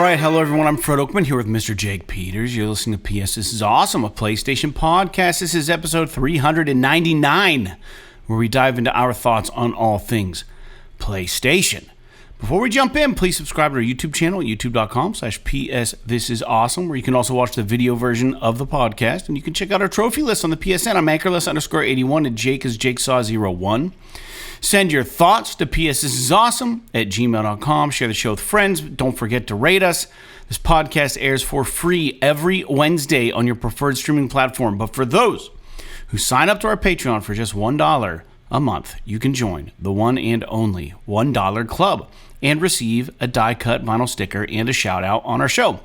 right, hello everyone. I'm Fred Oakman here with Mr. Jake Peters. You're listening to PS This Is Awesome, a PlayStation podcast. This is episode 399, where we dive into our thoughts on all things PlayStation. Before we jump in, please subscribe to our YouTube channel at youtube.com/PS This Is Awesome, where you can also watch the video version of the podcast. And you can check out our trophy list on the PSN. I'm Anchorless_81 and Jake is JakeSaw01. Send your thoughts to psthisisawesome@gmail.com. Share the show with friends. Don't forget to rate us. This podcast airs for free every Wednesday on your preferred streaming platform. But for those who sign up to our Patreon for just $1 a month, you can join the one and only $1 Club and receive a die-cut vinyl sticker and a shout-out on our show.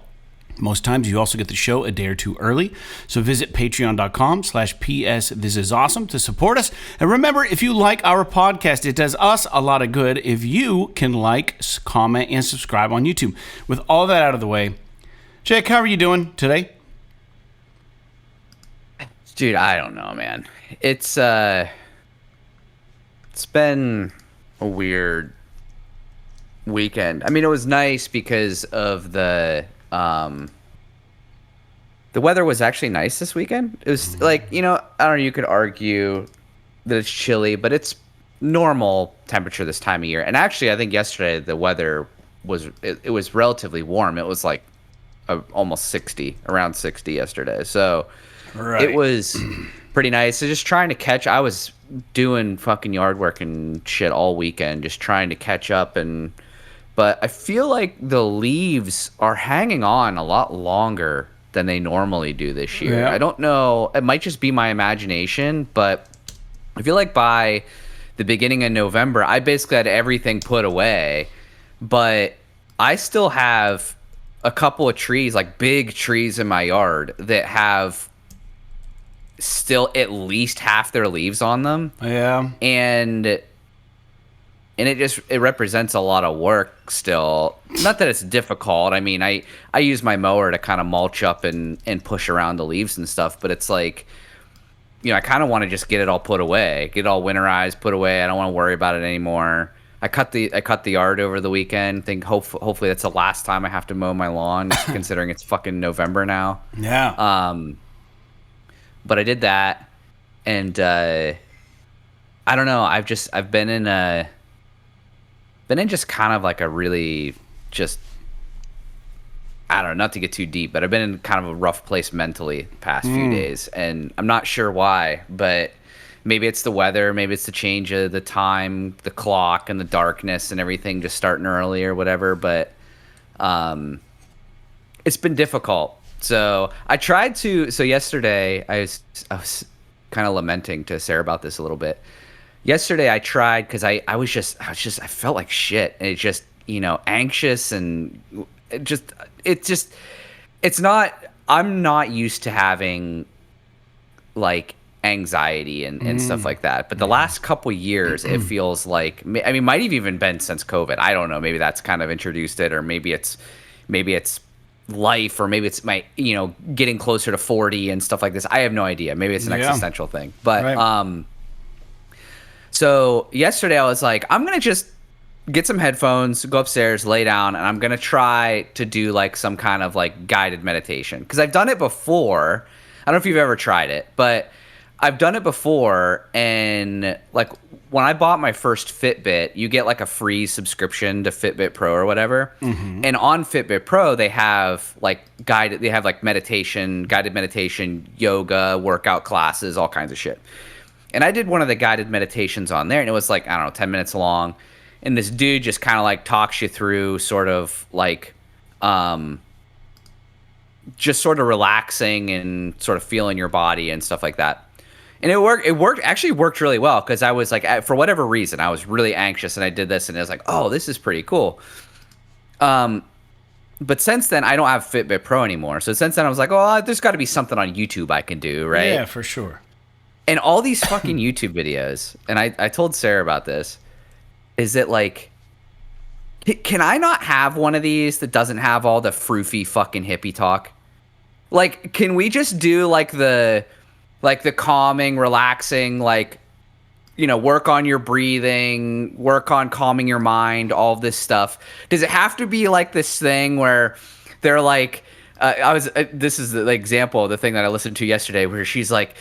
Most times you also get the show a day or two early. So visit patreon.com/PS This Is Awesome to support us. And remember, if you like our podcast, it does us a lot of good if you can like, comment, and subscribe on YouTube. With all that out of the way, Jake, how are you doing today? Dude, I don't know, man. It's been a weird weekend. I mean, it was nice because of the weather was actually nice this weekend. It was like, I don't know, you could argue that it's chilly, but it's normal temperature this time of year. And actually, I think yesterday the weather was relatively warm. It was like almost 60, around 60 yesterday. So It was pretty nice. So just trying to catch, I was doing fucking yard work and shit all weekend, just trying to catch up. But I feel like the leaves are hanging on a lot longer than they normally do this year. Yeah. I don't know. It might just be my imagination, but I feel like by the beginning of November, I basically had everything put away, but I still have a couple of trees, like big trees in my yard that have still at least half their leaves on them. Yeah. And it represents a lot of work still. Not that it's difficult. I mean, I use my mower to kind of mulch up and push around the leaves and stuff, but it's like, I kind of want to just get it all put away, get it all winterized, put away. I don't want to worry about it anymore. I cut the yard over the weekend. Think hopefully that's the last time I have to mow my lawn, considering it's fucking November now. Yeah. But I did that, and I don't know. I've been in just kind of like a really just, I don't know, not to get too deep, but I've been in kind of a rough place mentally the past few days, and I'm not sure why, but maybe it's the weather, maybe it's the change of the time, the clock, and the darkness and everything just starting early or whatever, but it's been difficult. So yesterday I was kind of lamenting to Sarah about this a little bit. Yesterday I tried, because I felt like shit, and it's just, anxious, and I'm not used to having like anxiety and stuff like that. But the last couple years, it feels like, I mean, might have even been since COVID. I don't know. Maybe that's kind of introduced it, or maybe it's life, or maybe it's my, getting closer to 40 and stuff like this. I have no idea. Maybe it's an existential thing. But right. So yesterday I was like, I'm going to just get some headphones, go upstairs, lay down, and I'm going to try to do like some kind of like guided meditation. Because I've done it before. I don't know if you've ever tried it, but I've done it before. And like when I bought my first Fitbit, you get like a free subscription to Fitbit Pro or whatever. Mm-hmm. And on Fitbit Pro, they have like guided meditation, yoga, workout classes, all kinds of shit. And I did one of the guided meditations on there, and it was like, I don't know, 10 minutes long. And this dude just kind of like talks you through sort of like, just sort of relaxing and sort of feeling your body and stuff like that. And it actually worked really well, because I was like, for whatever reason, I was really anxious, and I did this, and I was like, oh, this is pretty cool. But since then, I don't have Fitbit Pro anymore. So since then, I was like, oh, there's got to be something on YouTube I can do, right? Yeah, for sure. And all these fucking YouTube videos, and I told Sarah about this, is that like, can I not have one of these that doesn't have all the froofy fucking hippie talk? Like, can we just do like the calming, relaxing, like, work on your breathing, work on calming your mind, all of this stuff. Does it have to be like this thing where they're like, this is the example of the thing that I listened to yesterday, where she's like,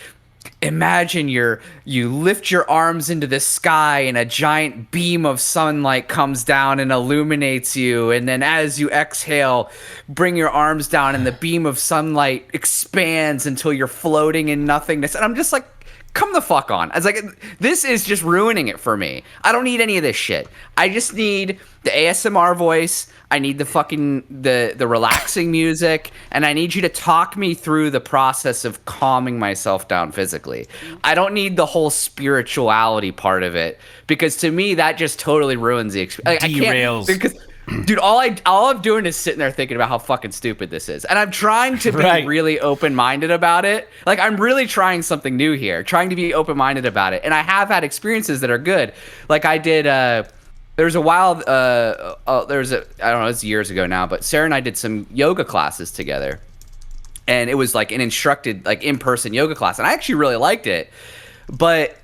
imagine you lift your arms into the sky and a giant beam of sunlight comes down and illuminates you, and then as you exhale, bring your arms down and the beam of sunlight expands until you're floating in nothingness. And I'm just like, come the fuck on. I was like, this is just ruining it for me. I don't need any of this shit. I just need the ASMR voice. I need the fucking the relaxing music, and I need you to talk me through the process of calming myself down physically. I don't need the whole spirituality part of it, because to me that just totally ruins the experience. Derails. Because dude, all I'm doing is sitting there thinking about how fucking stupid this is. And I'm trying to be really open-minded about it. Like, I'm really trying something new here, trying to be open-minded about it. And I have had experiences that are good. Like, I did, there was a while, I don't know, it's years ago now, but Sarah and I did some yoga classes together. And it was like an instructed, like, in-person yoga class. And I actually really liked it. But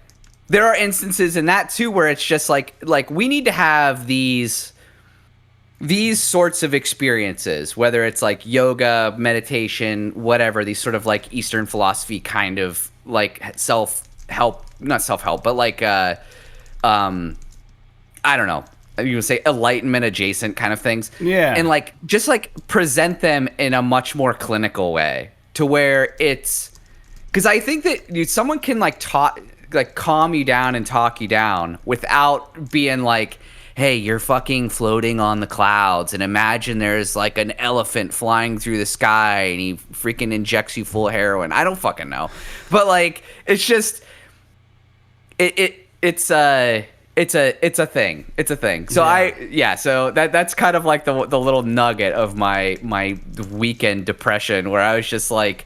there are instances in that too where it's just like we need to have these sorts of experiences, whether it's like yoga, meditation, whatever, these sort of like Eastern philosophy kind of like not self-help, but like, I don't know, you would say enlightenment adjacent kind of things. Yeah. And like, just like present them in a much more clinical way, to where it's, because I think that someone can like calm you down and talk you down without being like, hey, you're fucking floating on the clouds, and imagine there's like an elephant flying through the sky and he freaking injects you full of heroin. I don't fucking know. But like, it's just, it's a thing. It's a thing. So so that's kind of like the little nugget of my weekend depression, where I was just like,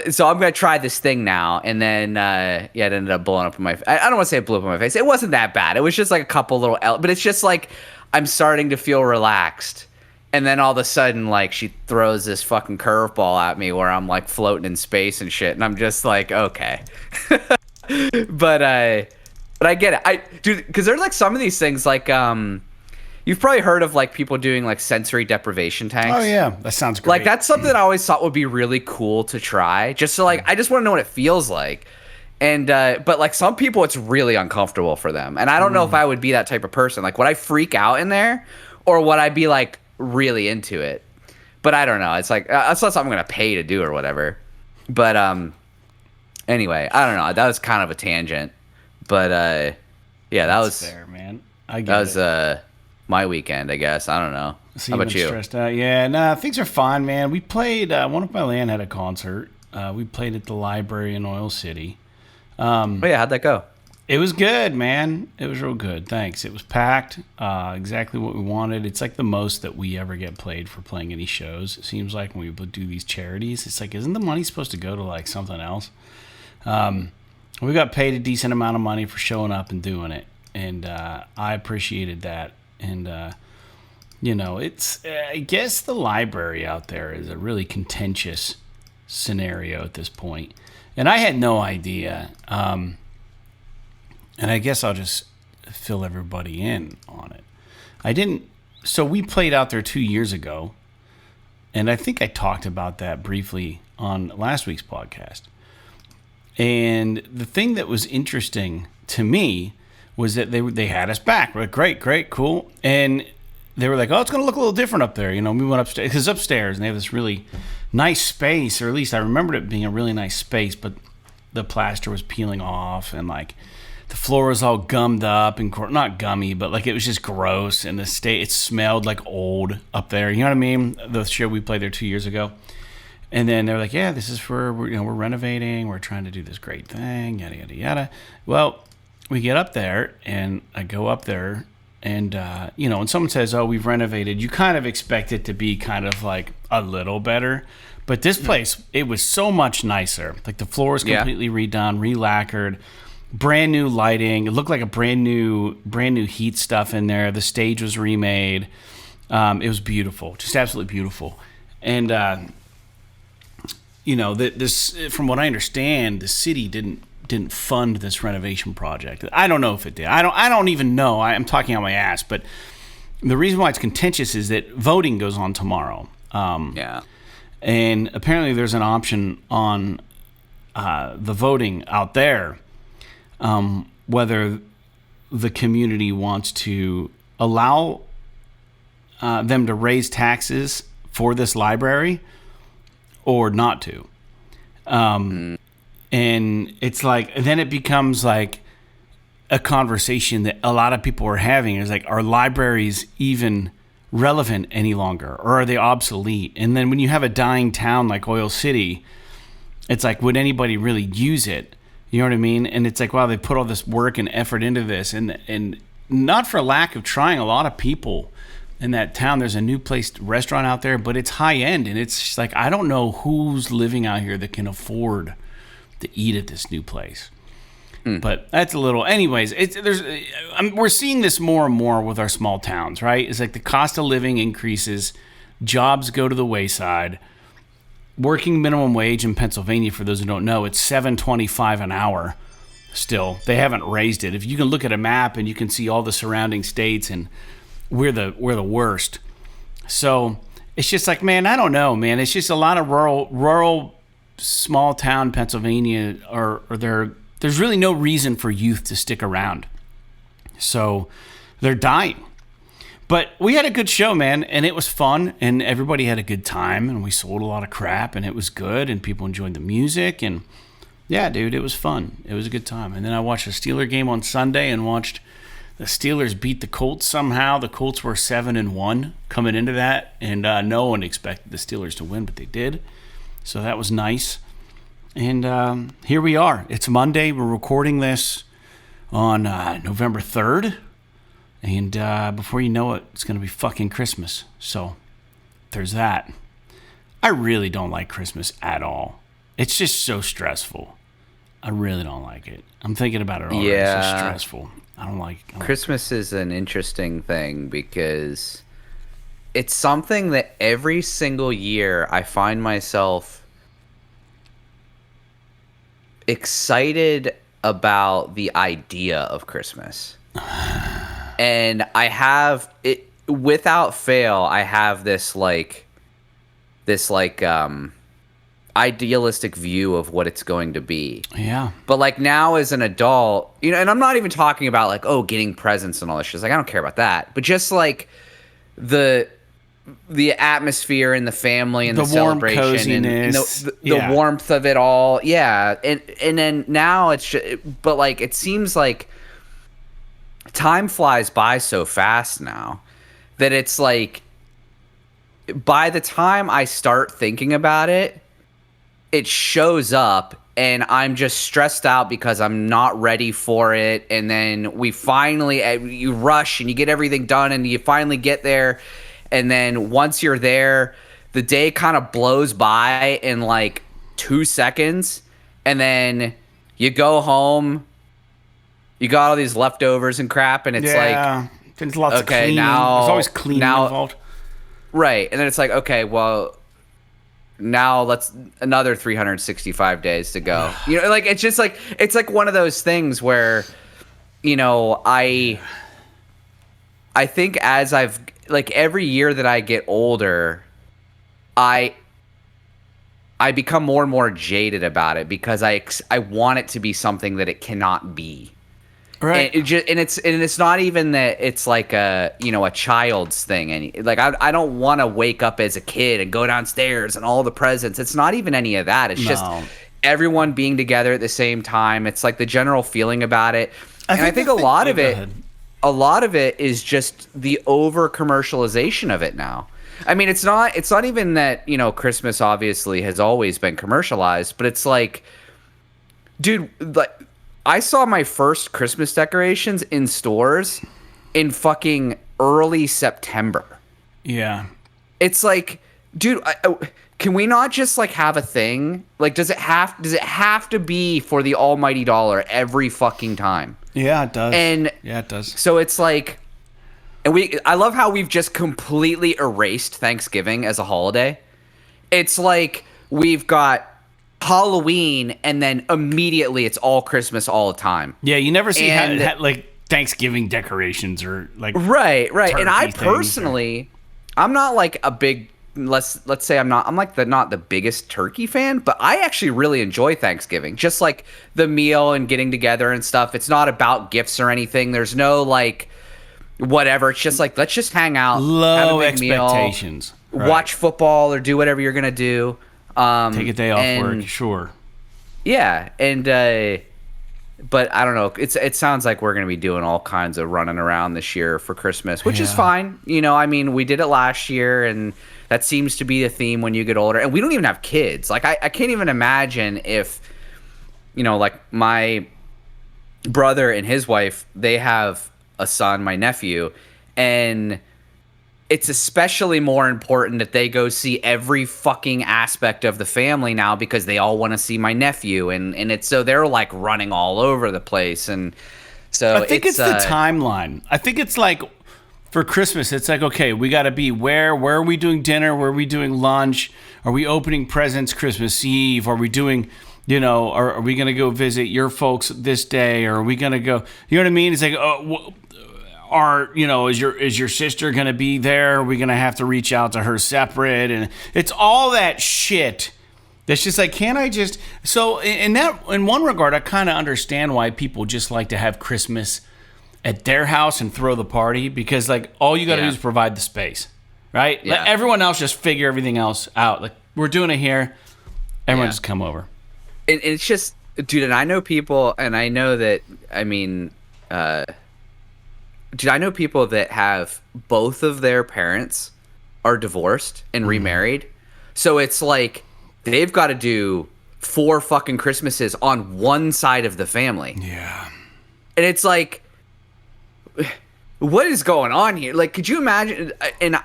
so I'm going to try this thing now. And then, it ended up blowing up in my face. I don't want to say it blew up in my face. It wasn't that bad. It was just like a couple little, but it's just like, I'm starting to feel relaxed. And then all of a sudden, like, she throws this fucking curveball at me where I'm like floating in space and shit. And I'm just like, okay. But I get it. Dude, because there's like some of these things, like, you've probably heard of like people doing like sensory deprivation tanks. Oh yeah, that sounds great. Like, that's something that I always thought would be really cool to try. Just so like, I just want to know what it feels like. And but like some people, it's really uncomfortable for them. And I don't know if I would be that type of person. Like, would I freak out in there, or would I be like really into it? But I don't know. It's like, that's not something I'm gonna pay to do or whatever. But anyway, I don't know. That was kind of a tangent. But yeah, that was fair, man. That was my weekend, I guess. I don't know. How about you? Stressed out? Yeah, nah, things are fine, man. We played. One of my land had a concert. We played at the library in Oil City. Oh yeah, how'd that go? It was good, man. It was real good. Thanks. It was packed. Exactly what we wanted. It's like the most that we ever get played for playing any shows. It seems like when we do these charities, it's like, isn't the money supposed to go to like something else? We got paid a decent amount of money for showing up and doing it, and I appreciated that. And it's I guess the library out there is a really contentious scenario at this point, and I had no idea. And I guess I'll just fill everybody in on it. So we played out there 2 years ago, and I think I talked about that briefly on last week's podcast. And the thing that was interesting to me was that they had us back. We're like, great, cool. And they were like, oh, it's going to look a little different up there. We went upstairs, because upstairs, and they have this really nice space, or at least I remembered it being a really nice space, but the plaster was peeling off, and like the floor was all gummed up, and not gummy, but like it was just gross, and it smelled like old up there. You know what I mean? The show we played there 2 years ago. And then they're like, yeah, this is we're renovating. We're trying to do this great thing, yada, yada, yada. Well, we get up there, and I go up there, and, when someone says, oh, we've renovated, you kind of expect it to be kind of like a little better. But this place, it was so much nicer. Like, the floor was completely redone, re-lacquered, brand new lighting. It looked like a brand new heat stuff in there. The stage was remade. It was beautiful, just absolutely beautiful. And, this, from what I understand, the city didn't didn't fund this renovation project. I don't know if it did. I don't even know. I'm talking out my ass. But the reason why it's contentious is that voting goes on tomorrow. Yeah. And apparently there's an option on the voting out there whether the community wants to allow them to raise taxes for this library or not to. And it's like, then it becomes like a conversation that a lot of people are having. Is like, are libraries even relevant any longer, or are they obsolete? And then when you have a dying town like Oil City, it's like, would anybody really use it? You know what I mean? And it's like, wow, they put all this work and effort into this, and not for lack of trying. A lot of people in that town, there's a new restaurant out there, but it's high end, and it's just like, I don't know who's living out here that can afford to eat at this new place. But that's a little. Anyways, we're seeing this more and more with our small towns, right? It's like the cost of living increases, jobs go to the wayside. Working minimum wage in Pennsylvania, for those who don't know, it's $7.25 an hour. Still, they haven't raised it. If you can look at a map and you can see all the surrounding states, and we're the worst. So it's just like, man, I don't know, man. It's just a lot of rural small town Pennsylvania, or there's really no reason for youth to stick around. So they're dying. But we had a good show, man, and it was fun, and everybody had a good time, and we sold a lot of crap, and it was good, and people enjoyed the music, and yeah, dude, it was fun. It was a good time. And then I watched a Steeler game on Sunday and watched the Steelers beat the Colts somehow. The Colts were 7-1 coming into that, and no one expected the Steelers to win, but they did. So that was nice. And here we are. It's Monday. We're recording this on November 3rd. And before you know it, it's going to be fucking Christmas. So there's that. I really don't like Christmas at all. It's just so stressful. I really don't like it. I'm thinking about it already. Yeah. It's just stressful. I don't like it. Christmas is an interesting thing because it's something that every single year I find myself excited about the idea of Christmas. And I have it without fail. I have this idealistic view of what it's going to be. Yeah. But like now as an adult, you know, and I'm not even talking about like, oh, getting presents and all this shit. Like I don't care about that. But just like the atmosphere and the family and the celebration warm coziness. and the warmth of it all. Yeah. And then now it's just, but like it seems like time flies by so fast now that it's like by the time I start thinking about it, it shows up and I'm just stressed out because I'm not ready for it. And then you rush and you get everything done and you finally get there. And then once you're there, the day kind of blows by in like 2 seconds. And then you go home. You got all these leftovers and crap, and it's like, there's lots of okay, cleaning. now There's always cleaning involved. Right, and then it's like, okay, well, now let's another 365 days to go. You know, like it's just like it's like one of those things where, you know, I think as I've like every year that I get older, I become more and more jaded about it because I want it to be something that it cannot be. Right. And it's not even that it's like a child's thing. Like I don't want to wake up as a kid and go downstairs and all the presents. It's not even any of that. It's just everyone being together at the same time. It's like the general feeling about it. I think a lot of it is just the over commercialization of it now. I mean, it's not even that, you know, Christmas obviously has always been commercialized, but it's like, dude, like I saw my first Christmas decorations in stores in fucking early September. Yeah. It's like, dude, can we not just like have a thing? Like, does it have to be for the almighty dollar every fucking time? Yeah, it does. Yeah, it does. So it's like, I love how we've just completely erased Thanksgiving as a holiday. It's like we've got Halloween, and then immediately it's all Christmas all the time. Yeah, you never see like Thanksgiving decorations or like right. And I personally, I'm not like a big let's say I'm like not the biggest turkey fan, but I actually really enjoy Thanksgiving. Just like the meal and getting together and stuff. It's not about gifts or anything. There's no like whatever. It's just like let's just hang out, low expectations, meal, watch football or do whatever you're gonna do. Take a day off work, sure. Yeah, and but I don't know. It sounds like we're gonna be doing all kinds of running around this year for Christmas, which is fine. You know, I mean, we did it last year, and that seems to be the theme when you get older. And we don't even have kids. Like I can't even imagine if, you know, like my brother and his wife, they have a son, my nephew, and it's especially more important that they go see every fucking aspect of the family now because they all want to see my nephew, and it's so they're like running all over the place. And so I think it's the timeline. I think it's like for Christmas, it's like, okay, we got to be where are we doing dinner? Where are we doing lunch? Are we opening presents Christmas Eve? Are we doing, you know, are we going to go visit your folks this day? Or are we going to go, you know what I mean? It's like, is your sister going to be there? Are we going to have to reach out to her separate? And it's all that shit. That's just like, can't I just... So in one regard, I kind of understand why people just like to have Christmas at their house and throw the party, because like all you got to do is provide the space, right? Yeah. Let everyone else just figure everything else out. Like we're doing it here. Everyone just come over. And it's just, dude, and I know people, and I know that, I mean... Dude, I know people that have both of their parents are divorced and remarried. So it's like they've got to do 4 fucking Christmases on one side of the family. Yeah. And it's like, what is going on here? Like, could you imagine? And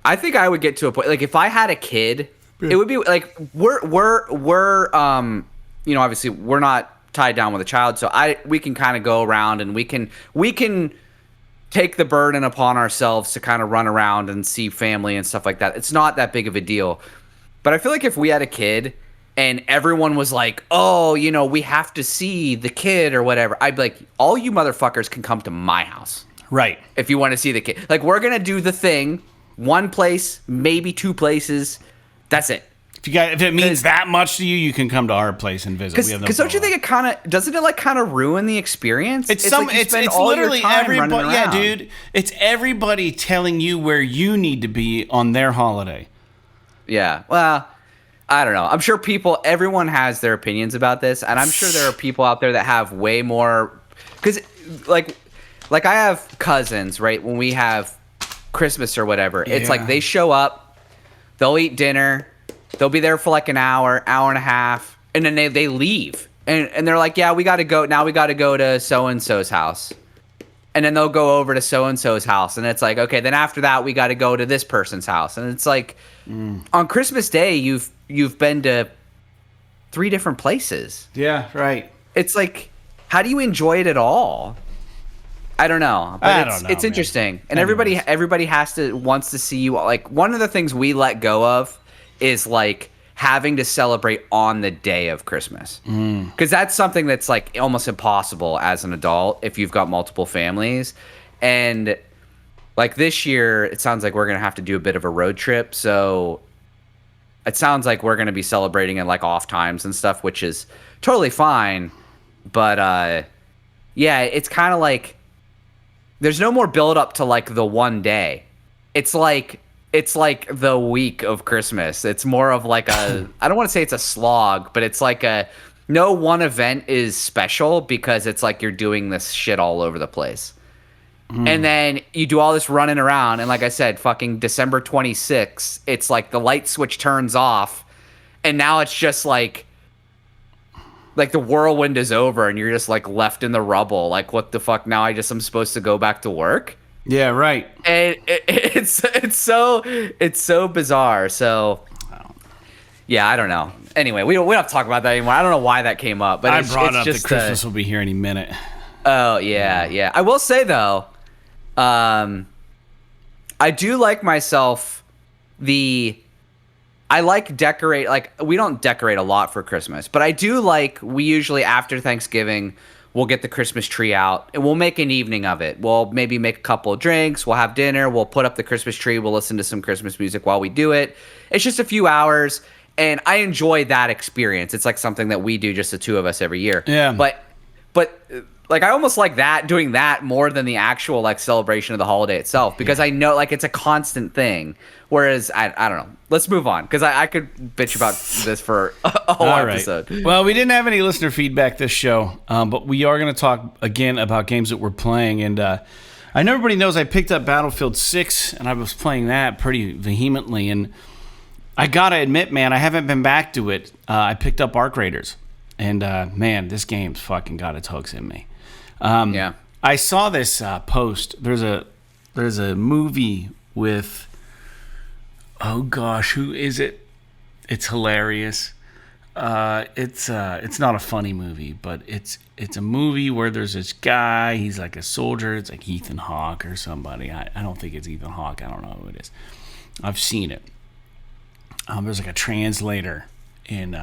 I think I would get to a point, like if I had a kid, it would be like, we're you know, obviously we're not tied down with a child, so we can kind of go around and we can take the burden upon ourselves to kind of run around and see family and stuff like that. It's not that big of a deal. But I feel like if we had a kid and everyone was like, oh, you know, we have to see the kid or whatever, I'd be like, all you motherfuckers can come to my house. Right. If you want to see the kid. Like, we're going to do the thing, one place, maybe 2 places. That's it. If it means that much to you, you can come to our place and visit. Because don't you think it kind of doesn't it like kind of ruin the experience? It's literally everybody. Yeah, dude. It's everybody telling you where you need to be on their holiday. Yeah. Well, I don't know. I'm sure everyone has their opinions about this, and I'm sure there are people out there that have way more. Because like I have cousins, right? When we have Christmas or whatever, it's like they show up, they'll eat dinner. They'll be there for like an hour and a half, and then they leave. And they're like, yeah, we got to go. Now we got to go to so-and-so's house. And then they'll go over to so-and-so's house. And it's like, okay, then after that, we got to go to this person's house. And it's like, on Christmas Day, you've been to 3 different places. Yeah, right. It's like, how do you enjoy it at all? I don't know. But it's interesting. And everybody wants to see you. Like, one of the things we let go of is like having to celebrate on the day of Christmas, because that's something that's like almost impossible as an adult if you've got multiple families. And like this year, it sounds like we're gonna have to do a bit of a road trip, so it sounds like we're gonna be celebrating in like off times and stuff, which is totally fine. But yeah, it's kind of like there's no more build up to like the one day. It's like the week of Christmas. It's more of like I don't want to say it's a slog, but it's like no one event is special because it's like you're doing this shit all over the place. And then you do all this running around, and like I said, fucking December 26th, it's like the light switch turns off, and now it's just like the whirlwind is over, and you're just like left in the rubble. Like, what the fuck? Now I'm supposed to go back to work? Yeah, right. And it's so bizarre. So yeah, I don't know. Anyway, we don't have to talk about that anymore. I don't know why that came up, but I it's brought up just that Christmas will be here any minute. Oh yeah. I will say though, I do like myself the I like decorate. Like, we don't decorate a lot for Christmas, but I do like, we usually after Thanksgiving, we'll get the Christmas tree out and we'll make an evening of it. We'll maybe make a couple of drinks. We'll have dinner. We'll put up the Christmas tree. We'll listen to some Christmas music while we do it. It's just a few hours. And I enjoy that experience. It's like something that we do, just the two of us every year. Yeah. But like, I almost like doing that more than the actual like celebration of the holiday itself, because I know like it's a constant thing. Whereas I don't know. Let's move on, because I could bitch about this for a whole episode. Well, we didn't have any listener feedback this show, but we are going to talk again about games that we're playing. And I know everybody knows I picked up Battlefield 6, and I was playing that pretty vehemently. And I got to admit, man, I haven't been back to it. I picked up Arc Raiders, and man, this game's fucking got its hooks in me. Yeah. I saw this post. There's a movie with, oh gosh, who is it? It's hilarious. It's not a funny movie, but it's a movie where there's this guy. He's like a soldier. It's like Ethan Hawke or somebody. I don't think it's Ethan Hawke. I don't know who it is. I've seen it. There's like a translator in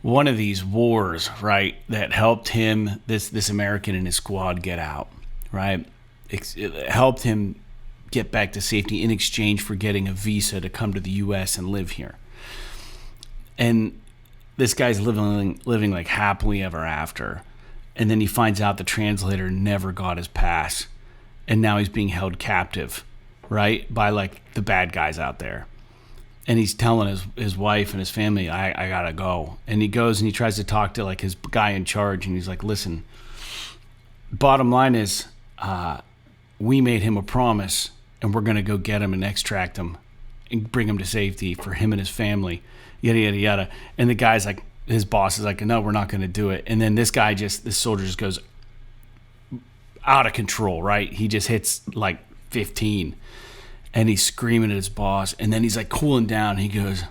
one of these wars, right, that helped him, this American and his squad, get out, right? It helped him get back to safety in exchange for getting a visa to come to the U.S. and live here. And this guy's living like happily ever after. And then he finds out the translator never got his pass. And now he's being held captive, right, by like the bad guys out there. And he's telling his wife and his family, I gotta go. And he goes and he tries to talk to like his guy in charge, and he's like, listen, bottom line is, we made him a promise, and we're gonna go get him and extract him and bring him to safety for him and his family, yada yada yada. And the guy's like, his boss is like, no, we're not gonna do it. And then this soldier just goes out of control, right? He just hits like 15. And he's screaming at his boss. And then he's like cooling down. He goes,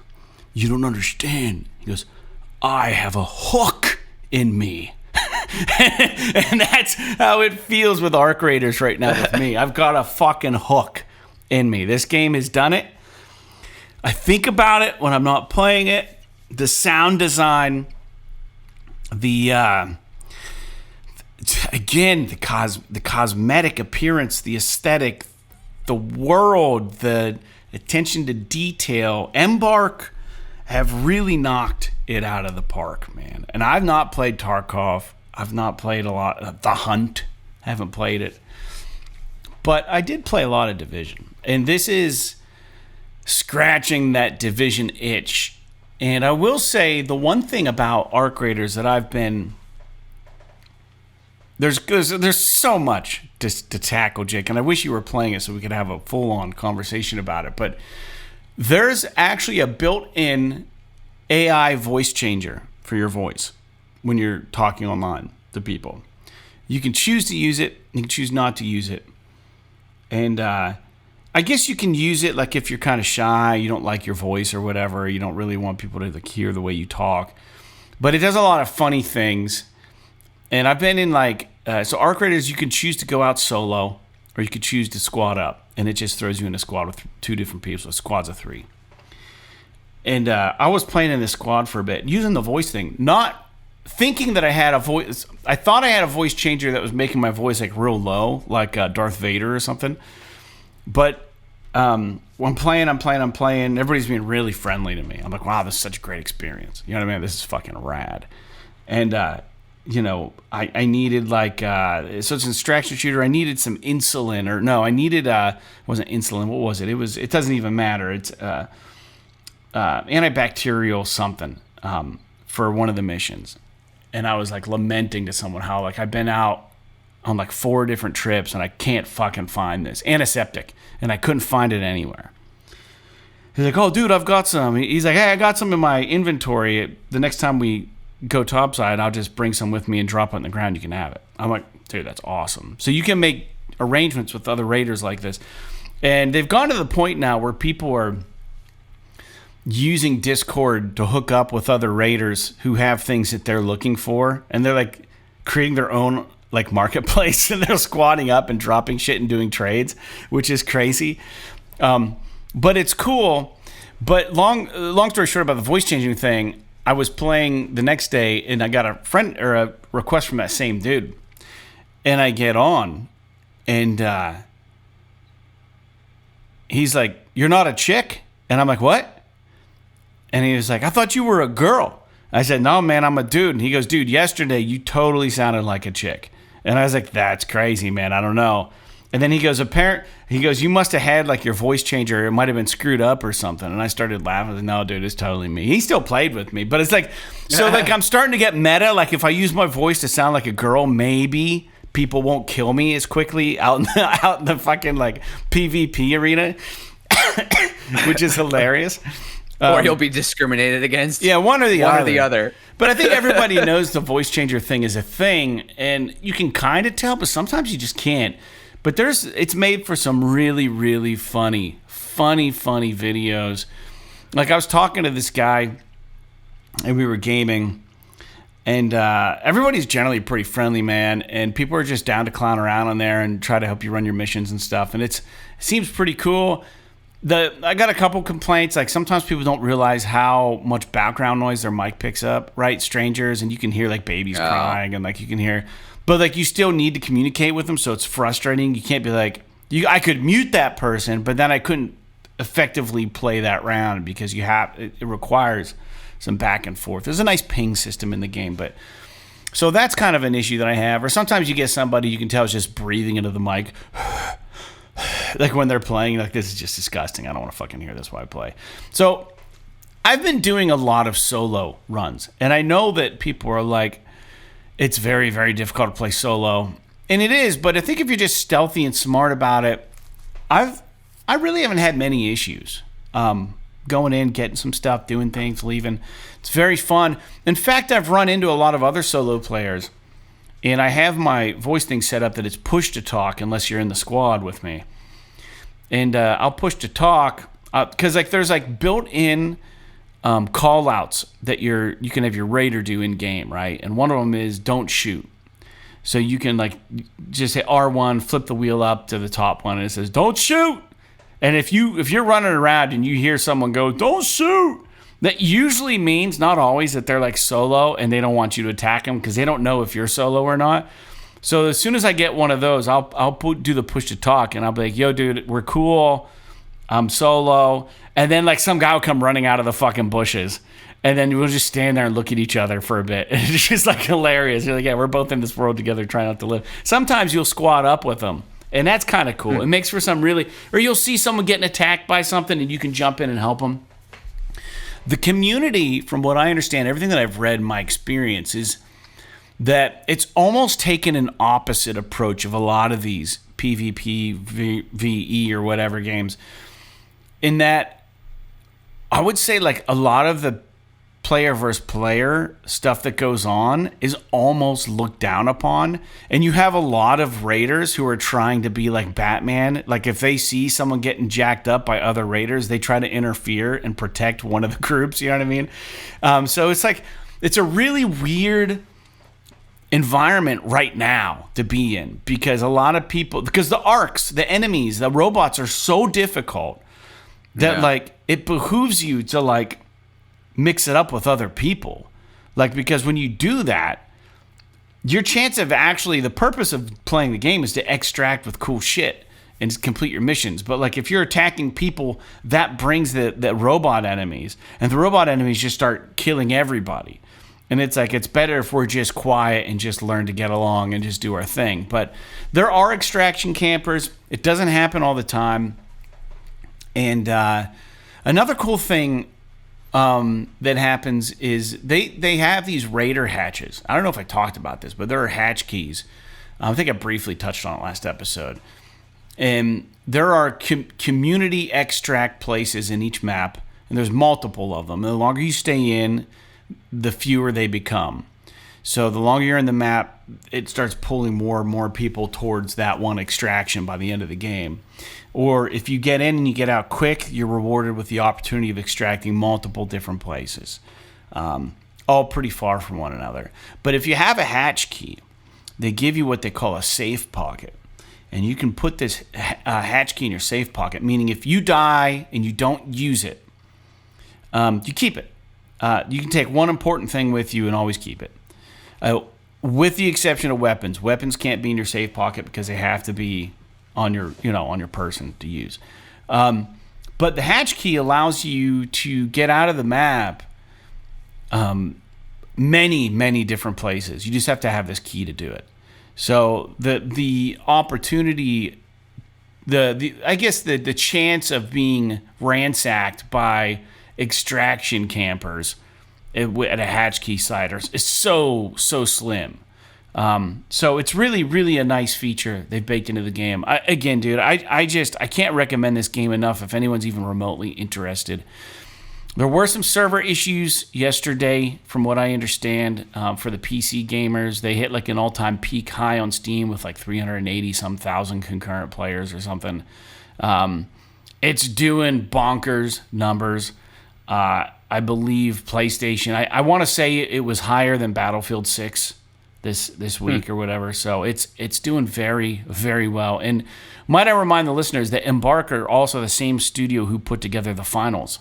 you don't understand. He goes, I have a hook in me. And that's how it feels with Arc Raiders right now with me. I've got a fucking hook in me. This game has done it. I think about it when I'm not playing it. The sound design, again, the cosmetic appearance, the aesthetic, the world, the attention to detail. Embark have really knocked it out of the park, man. And I've not played Tarkov. I've not played a lot. The Hunt, haven't played it. But I did play a lot of Division. And this is scratching that Division itch. And I will say the one thing about Arc Raiders that I've been... There's so much to tackle, Jake, and I wish you were playing it so we could have a full-on conversation about it. But there's actually a built-in AI voice changer for your voice when you're talking online to people. You can choose to use it, you can choose not to use it. And I guess you can use it like if you're kind of shy, you don't like your voice or whatever, you don't really want people to like hear the way you talk. But it does a lot of funny things. And I've been in so Arc Raiders, you can choose to go out solo, or you could choose to squad up, and it just throws you in a squad with two different people, so squads of 3. And I was playing in this squad for a bit, using the voice thing, not thinking that I had a voice. I thought I had a voice changer that was making my voice like real low, like Darth Vader or something. But when I'm playing, everybody's being really friendly to me. I'm like, wow, this is such a great experience. You know what I mean? This is fucking rad. And I needed so it's an extraction shooter. I needed some insulin, it wasn't insulin. What was it? It doesn't even matter. It's antibacterial something for one of the missions. And I was like lamenting to someone how like I've been out on like 4 different trips and I can't fucking find this antiseptic, and I couldn't find it anywhere. He's like, oh dude, I've got some. He's like, hey, I got some in my inventory. The next time we go topside, I'll just bring some with me and drop it on the ground. You can have it. I'm like, dude, that's awesome. So you can make arrangements with other raiders like this. And they've gone to the point now where people are using Discord to hook up with other raiders who have things that they're looking for. And they're like creating their own like marketplace, and they're squatting up and dropping shit and doing trades, which is crazy. But it's cool. But long story short about the voice changing thing, I was playing the next day and I got a request from that same dude, and I get on, and he's like, "You're not a chick?" And I'm like, "What?" And he was like, "I thought you were a girl." I said, "No, man, I'm a dude." And he goes, "Dude, yesterday you totally sounded like a chick." And I was like, "That's crazy, man. I don't know." And then he goes, "You must have had like your voice changer. It might have been screwed up or something." And I started laughing. I was like, "No, dude, it's totally me." He still played with me, but it's like, so like I'm starting to get meta. Like if I use my voice to sound like a girl, maybe people won't kill me as quickly out in the fucking like PvP arena, which is hilarious. Or you'll be discriminated against. Yeah, one or the other. But I think everybody knows the voice changer thing is a thing, and you can kind of tell, but sometimes you just can't. But it's made for some really, really funny videos. Like I was talking to this guy, and we were gaming, and everybody's generally pretty friendly, man, and people are just down to clown around on there and try to help you run your missions and stuff, and it seems pretty cool. I got a couple complaints. Like sometimes people don't realize how much background noise their mic picks up, right? Strangers, and you can hear like babies crying, and like you can hear, but like you still need to communicate with them, so it's frustrating. You can't be like, I could mute that person, but then I couldn't effectively play that round because it requires some back and forth. There's a nice ping system in the game, but so that's kind of an issue that I have. Or sometimes you get somebody you can tell is just breathing into the mic. Like when they're playing, like this is just disgusting. I don't want to fucking hear this while I play. So I've been doing a lot of solo runs, and I know that people are like, it's very, very difficult to play solo, and it is. But I think if you're just stealthy and smart about it, I really haven't had many issues. Going in, getting some stuff, doing things, leaving. It's very fun. In fact, I've run into a lot of other solo players. And I have my voice thing set up that it's push to talk unless you're in the squad with me. And I'll push to talk because like there's like built-in call outs that you can have your raider do in game, right? And one of them is don't shoot. So you can like just hit R1, flip the wheel up to the top one, and it says don't shoot. And if you're running around and you hear someone go don't shoot, that usually means, not always, that they're like solo and they don't want you to attack them because they don't know if you're solo or not. So as soon as I get one of those, I'll do the push to talk, and I'll be like, "Yo, dude, we're cool. I'm solo." And then like some guy will come running out of the fucking bushes, and then we'll just stand there and look at each other for a bit. And it's just like hilarious. You're like, yeah, we're both in this world together trying not to live. Sometimes you'll squad up with them, and that's kind of cool. It makes for some really, or you'll see someone getting attacked by something, and you can jump in and help them. The community, from what I understand, everything that I've read, my experience is that it's almost taken an opposite approach of a lot of these PvP, VE, or whatever games. In that, I would say like a lot of the player versus player stuff that goes on is almost looked down upon. And you have a lot of raiders who are trying to be like Batman. Like if they see someone getting jacked up by other raiders, they try to interfere and protect one of the groups. You know what I mean? So it's like, it's a really weird environment right now to be in because a lot of people, because the arcs, the enemies, the robots are so difficult that like it behooves you to like mix it up with other people. Like, because when you do that, your chance of actually, the purpose of playing the game is to extract with cool shit and complete your missions. But like if you're attacking people, that brings the robot enemies, and the robot enemies just start killing everybody. And it's like, it's better if we're just quiet and just learn to get along and just do our thing. But there are extraction campers. It doesn't happen all the time. And another cool thing that happens is they have these raider hatches. I don't know if I talked about this, but there are hatch keys. I think I briefly touched on it last episode. And there are community extract places in each map, and there's multiple of them. The longer you stay in, the fewer they become. So the longer you're in the map, it starts pulling more and more people towards that one extraction by the end of the game. Or if you get in and you get out quick, you're rewarded with the opportunity of extracting multiple different places, all pretty far from one another. But if you have a hatch key, they give you what they call a safe pocket. And you can put this hatch key in your safe pocket, meaning if you die and you don't use it, you keep it. You can take one important thing with you and always keep it. With the exception of weapons. Weapons can't be in your safe pocket because they have to be on your person to use. But the hatch key allows you to get out of the map many different places. You just have to have this key to do it. So the opportunity, I guess the chance of being ransacked by extraction campers at a hatch key site is so slim. So it's really a nice feature they've baked into the game. I can't recommend this game enough if anyone's even remotely interested. There were some server issues yesterday, from what I understand, for the PC gamers. They hit like an all-time peak high on Steam with like 380-some thousand concurrent players or something. It's doing bonkers numbers. I believe PlayStation, I want to say it was higher than Battlefield 6 this week or whatever. So it's doing very, very well. And might I remind the listeners that Embark are also the same studio who put together the Finals.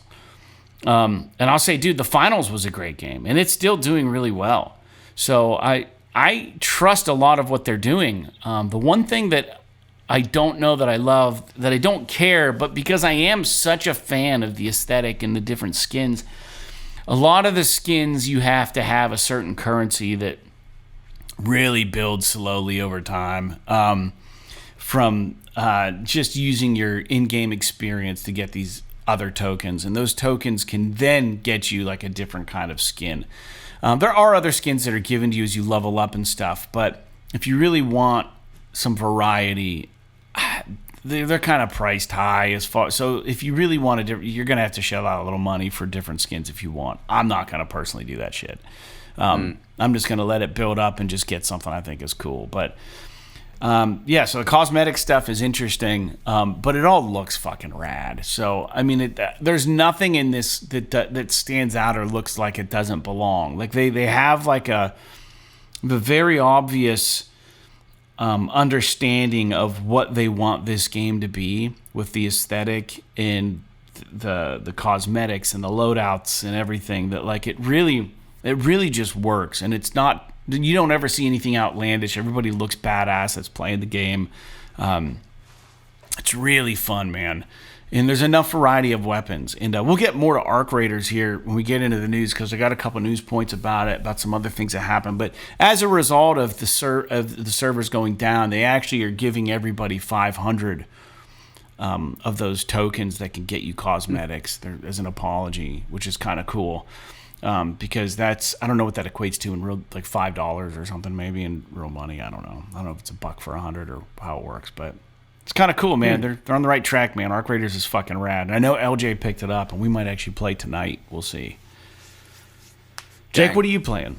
And I'll say, dude, the Finals was a great game, and it's still doing really well. So I trust a lot of what they're doing. The one thing that I don't know that I love, that I don't care, but because I am such a fan of the aesthetic and the different skins, a lot of the skins you have to have a certain currency that really builds slowly over time, from just using your in-game experience to get these other tokens, and those tokens can then get you like a different kind of skin. There are other skins that are given to you as you level up and stuff, but if you really want some variety, they're kind of priced high as far. So if you really want to, you're gonna have to shell out a little money for different skins if you want. I'm not gonna personally do that shit. I'm just gonna let it build up and just get something I think is cool. But so the cosmetic stuff is interesting, but it all looks fucking rad. So I mean, there's nothing in this that stands out or looks like it doesn't belong. Like they have like the very obvious understanding of what they want this game to be, with the aesthetic and the cosmetics and the loadouts and everything. That like it really just works, and it's not. You don't ever see anything outlandish. Everybody looks badass that's playing the game. It's really fun, man. And there's enough variety of weapons. And we'll get more to Arc Raiders here when we get into the news, because I got a couple news points about it, about some other things that happened. But as a result of the servers going down, they actually are giving everybody 500 of those tokens that can get you cosmetics as an apology, which is kind of cool. Because that's, I don't know what that equates to in real, like $5 or something, maybe in real money. I don't know if it's $1 for 100 or how it works, but it's kind of cool, man. They're on the right track, man. Arc Raiders is fucking rad. And I know LJ picked it up, and we might actually play tonight. We'll see. Jake, what are you playing?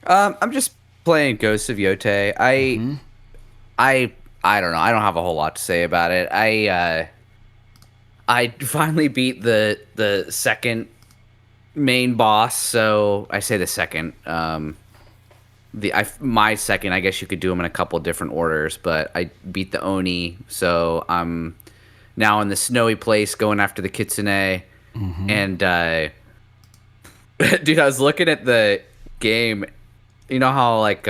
I'm just playing Ghost of Yotei. I don't know. I don't have a whole lot to say about it. I finally beat the second main boss, so I say the second. My second, I guess you could do them in a couple different orders, but I beat the Oni, so I'm now in the snowy place going after the Kitsune. And dude, I was looking at the game. You know how like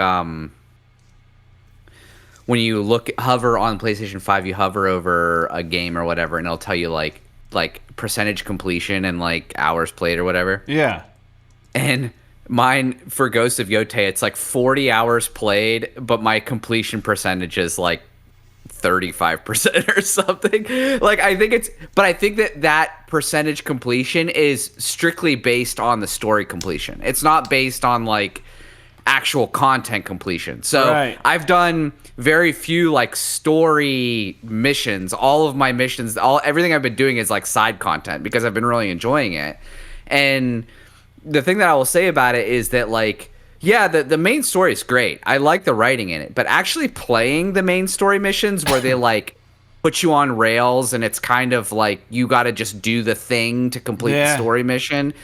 when you hover on PlayStation 5, you hover over a game or whatever, and it'll tell you like percentage completion and like hours played or whatever. Yeah. And mine for Ghost of Yotei, it's like 40 hours played, but my completion percentage is like 35% or something. Like I think that percentage completion is strictly based on the story completion. It's not based on like actual content completion. So right. I've done very few like story missions. All of my missions, everything I've been doing is like side content because I've been really enjoying it. And the thing that I will say about it is that like, yeah, the main story is great. I like the writing in it, but actually playing the main story missions where they like put you on rails and it's kind of like you got to just do the thing to complete the story mission.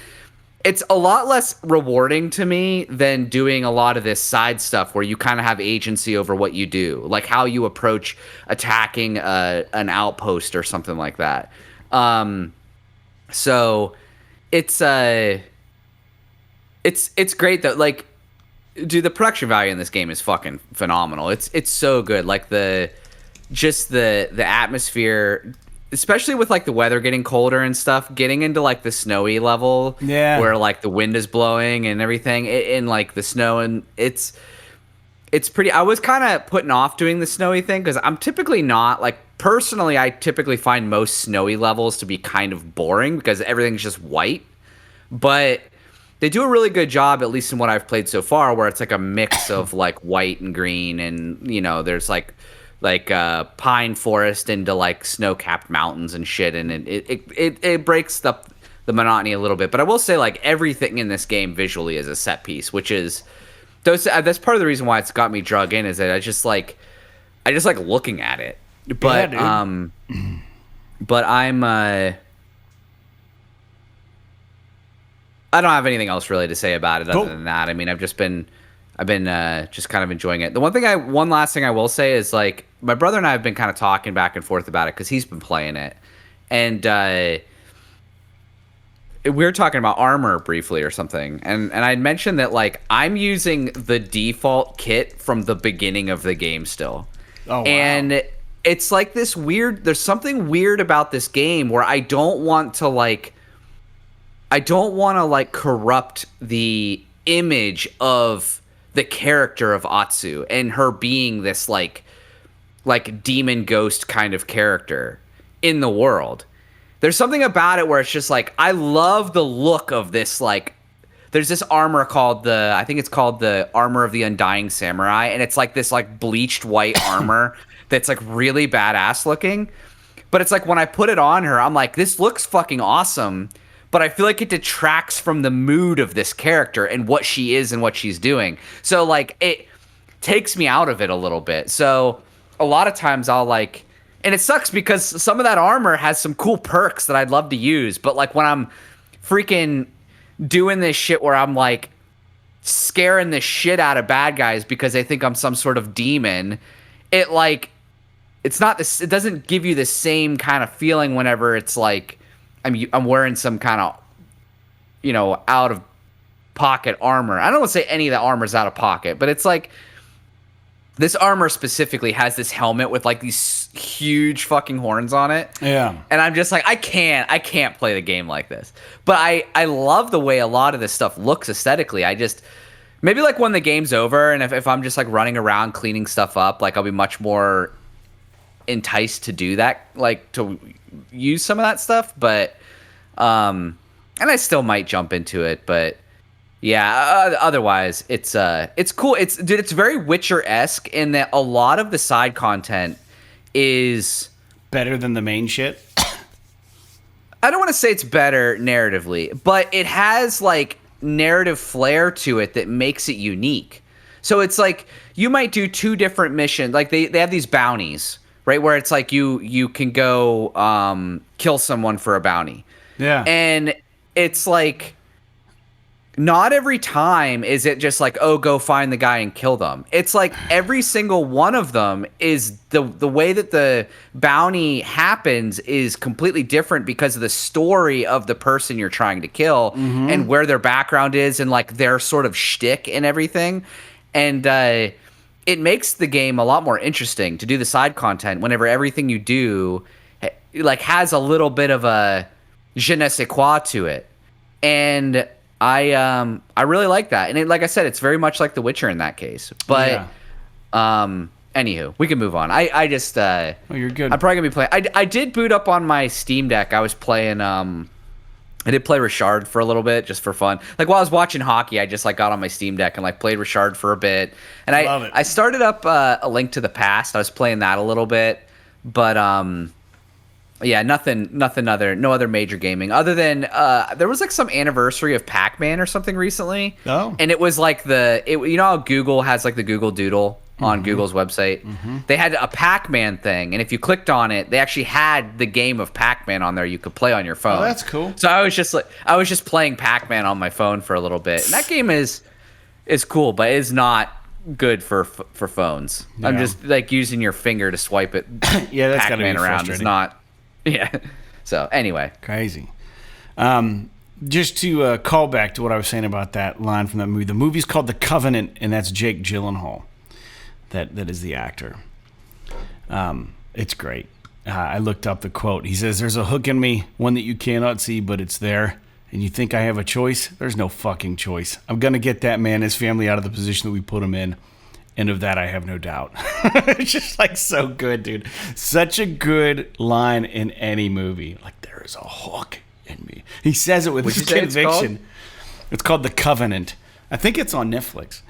It's a lot less rewarding to me than doing a lot of this side stuff where you kind of have agency over what you do, like how you approach attacking an outpost or something like that. So it's great though. Like, dude, the production value in this game is fucking phenomenal. It's so good. Like the atmosphere, especially with like the weather getting colder and stuff, getting into like the snowy level, where like the wind is blowing and everything, in like the snow, and it's pretty. I was kind of putting off doing the snowy thing because I'm typically not like, personally, I typically find most snowy levels to be kind of boring because everything's just white. But they do a really good job, at least in what I've played so far, where it's like a mix of like white and green, and there's like pine forest into like snow-capped mountains and shit, and it breaks the monotony a little bit. But I will say, like, everything in this game visually is a set piece, which is that's part of the reason why it's got me drug in, is that I just like looking at it. But but I'm I don't have anything else really to say about it other than that. I mean, I've been just kind of enjoying it. The one last thing I will say is, like, my brother and I have been kind of talking back and forth about it because he's been playing it, and we were talking about armor briefly or something, and I mentioned that, like, I'm using the default kit from the beginning of the game still. Oh, wow. And it's like this weird, there's something weird about this game where I don't want to corrupt the image of the character of Atsu and her being this like demon ghost kind of character in the world. There's something about it where it's just like, I love the look of this, like, there's this armor called I think it's called the Armor of the Undying Samurai, and it's like this like bleached white armor that's like really badass looking. But it's like, when I put it on her, I'm like, this looks fucking awesome, but I feel like it detracts from the mood of this character and what she is and what she's doing. So like, it takes me out of it a little bit. So a lot of times I'll like, and it sucks because some of that armor has some cool perks that I'd love to use, but like when I'm freaking doing this shit where I'm like scaring the shit out of bad guys because they think I'm some sort of demon, it doesn't give you the same kind of feeling whenever it's like I'm wearing some kind of, out of pocket armor. I don't want to say any of the armor's out of pocket, but it's like, this armor specifically has this helmet with like these huge fucking horns on it. Yeah. And I'm just like, I can't play the game like this. But I love the way a lot of this stuff looks aesthetically. Maybe like when the game's over and if I'm just like running around cleaning stuff up, like I'll be much more enticed to do that, like to use some of that stuff. But, and I still might jump into it, but yeah, otherwise it's cool. It's very Witcher-esque in that a lot of the side content is better than the main shit. I don't want to say it's better narratively, but it has like narrative flair to it that makes it unique. So it's like you might do two different missions. Like they have these bounties, right? Where it's like you can go kill someone for a bounty. Yeah. And it's like, not every time is it just like, oh, go find the guy and kill them. It's like every single one of them is the way that the bounty happens is completely different because of the story of the person you're trying to kill and where their background is and like their sort of shtick and everything. And it makes the game a lot more interesting to do the side content whenever everything you do like has a little bit of a je ne sais quoi to it. And I really like that, and like I said, it's very much like The Witcher in that case. But anywho, we can move on. I just oh, you're good. I'm probably gonna be playing. I did boot up on my Steam Deck. I was playing I did play Richard for a little bit just for fun. Like while I was watching hockey, I just like got on my Steam Deck and like played Richard for a bit. And I started up A Link to the Past. I was playing that a little bit, but yeah, no other major gaming other than there was like some anniversary of Pac-Man or something recently. Oh. And it was like you know how Google has like the Google Doodle on Google's website? They had a Pac-Man thing, and if you clicked on it, they actually had the game of Pac-Man on there you could play on your phone. Oh, that's cool. So I was just playing Pac-Man on my phone for a little bit. And that game is cool, but it's not good for phones. Yeah. I'm just like using your finger to swipe it. Yeah, that's gotta be around. It's not. Yeah. So anyway, crazy. just to call back to what I was saying about that line from that movie. The movie's called The Covenant, and that's Jake Gyllenhaal. That is the actor. It's great. I looked up the quote. He says, "There's a hook in me, one that you cannot see, but it's there. And you think I have a choice? There's no fucking choice. I'm going to get that man and his family out of the position that we put him in. And of that, I have no doubt." It's just like so good, dude. Such a good line in any movie. Like, there is a hook in me. He says it with his conviction. It's called The Covenant. I think it's on Netflix.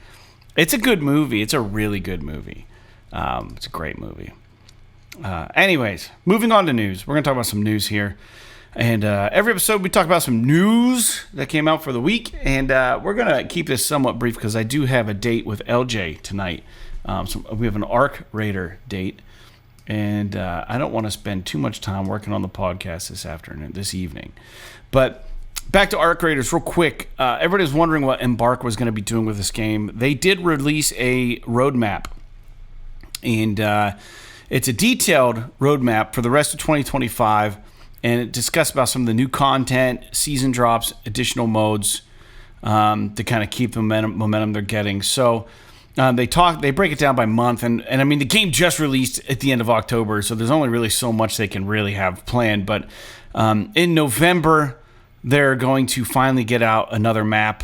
It's a good movie. It's a really good movie. It's a great movie. Anyways, moving on to news. We're going to talk about some news here. And every episode we talk about some news that came out for the week. And we're going to keep this somewhat brief because I do have a date with LJ tonight. So we have an Arc Raider date. And I don't want to spend too much time working on the podcast this evening. But back to Arc Raiders real quick. Everybody's wondering what Embark was going to be doing with this game. They did release a roadmap. And it's a detailed roadmap for the rest of 2025. And it discussed about some of the new content, season drops, additional modes to kind of keep the momentum they're getting. So they break it down by month. And I mean, the game just released at the end of October, so there's only really so much they can really have planned. But in November, they're going to finally get out another map.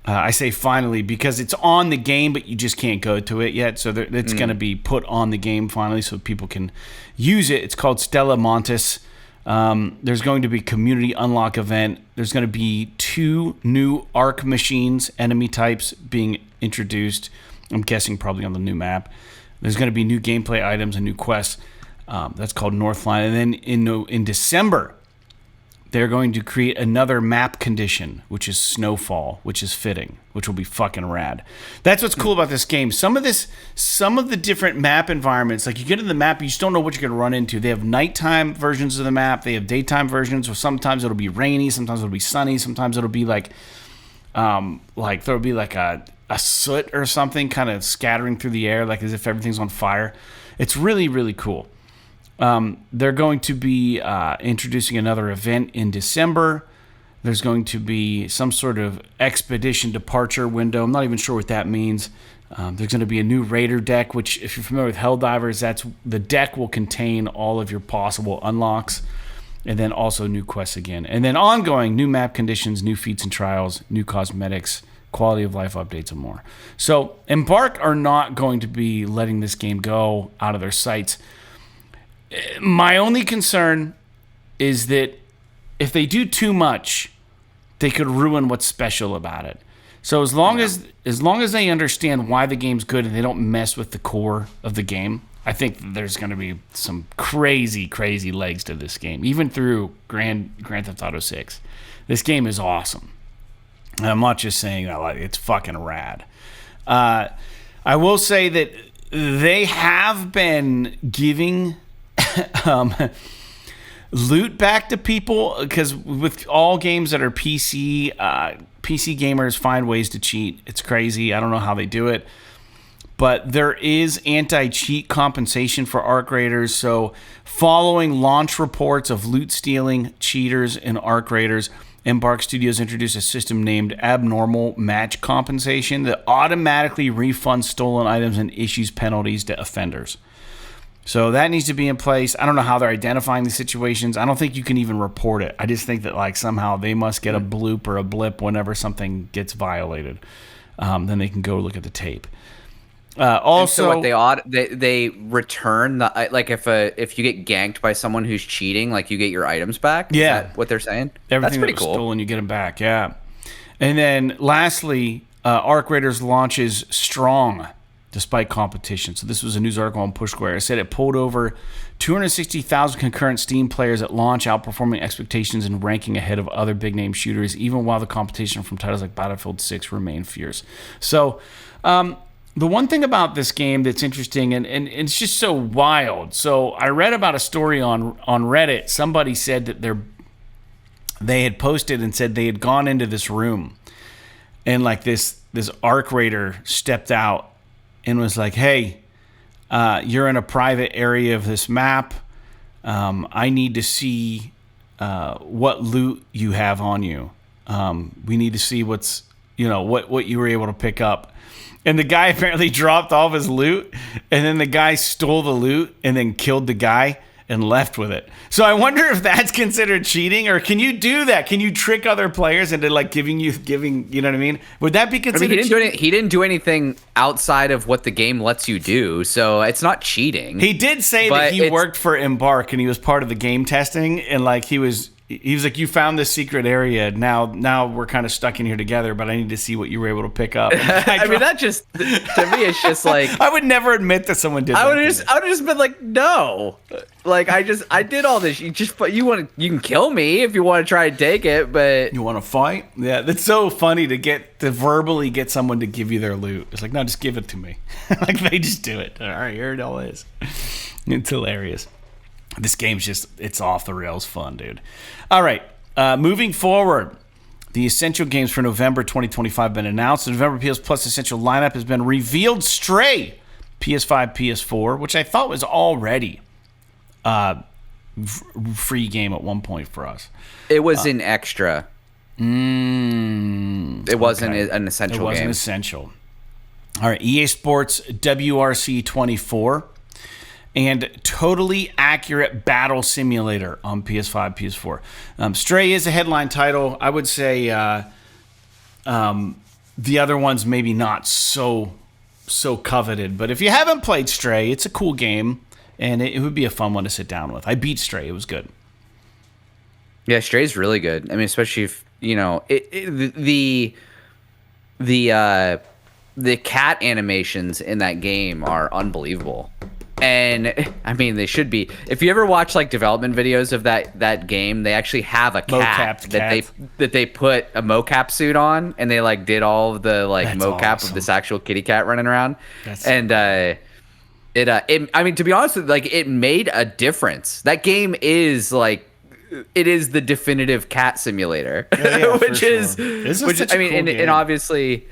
I say finally because it's on the game, but you just can't go to it yet. So it's going to be put on the game finally so people can use it. It's called Stella Montis. There's going to be community unlock event. There's going to be 2 new Arc machines, enemy types being introduced. I'm guessing probably on the new map. There's going to be new gameplay items and new quests. That's called Northline. And then in December, they're going to create another map condition, which is Snowfall, which is fitting, which will be fucking rad. That's what's cool about this game. Some of the different map environments, like you get in the map, you just don't know what you're going to run into. They have nighttime versions of the map. They have daytime versions, or sometimes it'll be rainy, sometimes it'll be sunny, sometimes it'll be like there'll be like a soot or something kind of scattering through the air, like as if everything's on fire. It's really, really cool. They're going to be introducing another event in December. There's going to be some sort of expedition departure window. I'm not even sure what that means. There's going to be a new Raider deck, which, if you're familiar with Helldivers, that's the deck will contain all of your possible unlocks, and then also new quests again. And then ongoing new map conditions, new feats and trials, new cosmetics, quality of life updates, and more. So Embark are not going to be letting this game go out of their sights. My only concern is that if they do too much, they could ruin what's special about it. So as long as they understand why the game's good and they don't mess with the core of the game, I think there's going to be some crazy, crazy legs to this game, even through Grand Theft Auto 6. This game is awesome. And I'm not just saying that, like, it's fucking rad. I will say that they have been giving loot back to people, because with all games that are PC gamers find ways to cheat. It's crazy. I don't know how they do it, but there is anti-cheat compensation for Arc Raiders. So following launch reports of loot stealing cheaters and Arc Raiders, Embark Studios introduced a system named Abnormal Match Compensation that automatically refunds stolen items and issues penalties to offenders. So that needs to be in place. I don't know how they're identifying these situations. I don't think you can even report it. I just think that, like, somehow they must get a bloop or a blip whenever something gets violated. Then they can go look at the tape. Also, and so what they return the, like, if you get ganked by someone who's cheating, like, you get your items back. Yeah, is that what they're saying? Everything that's pretty cool. Stolen, you get them back. Yeah. And then lastly, Arc Raiders launches strong despite competition. So this was a news article on Push Square. It said it pulled over 260,000 concurrent Steam players at launch, outperforming expectations and ranking ahead of other big-name shooters, even while the competition from titles like Battlefield 6 remained fierce. So the one thing about this game that's interesting, and it's just so wild. So I read about a story on Reddit. Somebody said that they had posted and said they had gone into this room, and like this Arc Raider stepped out and was like, "Hey, you're in a private area of this map. I need to see what loot you have on you." We need to see what you were able to pick up. And the guy apparently dropped all of his loot, and then the guy stole the loot and then killed the guy and left with it. So I wonder if that's considered cheating, or can you do that? Can you trick other players into like giving, you know what I mean? Would that be considered cheating? He didn't do anything outside of what the game lets you do, so it's not cheating. He did say that he worked for Embark and he was part of the game testing, and like he was like, you found this secret area. Now we're kind of stuck in here together, but I need to see what you were able to pick up. I mean, that just, to me, it's just like, I would never admit that someone did that. I would have just been like, no. Like, I did all this. You can kill me if you want to try and take it, but you want to fight? Yeah, that's so funny to verbally get someone to give you their loot. It's like, no, just give it to me. Like, they just do it. All right, here it all is. It's hilarious. This game's it's off the rails fun, dude. All right, moving forward, the Essential games for November 2025 have been announced. The November PS Plus Essential lineup has been revealed. Stray, PS5, PS4, which I thought was already free game at one point for us. It was an extra. It wasn't an essential game. It wasn't essential. All right, EA Sports WRC 24. And Totally Accurate Battle Simulator on PS5, PS4. Stray is a headline title. I would say the other ones maybe not so coveted. But if you haven't played Stray, it's a cool game, and it would be a fun one to sit down with. I beat Stray. It was good. Yeah, Stray's really good. I mean, especially if, the cat animations in that game are unbelievable. And I mean, they should be. If you ever watch like development videos of that game, they actually have a cat that they put a mocap suit on, and they like did all of the like mocap of this actual kitty cat running around. I mean, to be honest with you, like, it made a difference. That game is like, it is the definitive cat simulator, which I mean, and obviously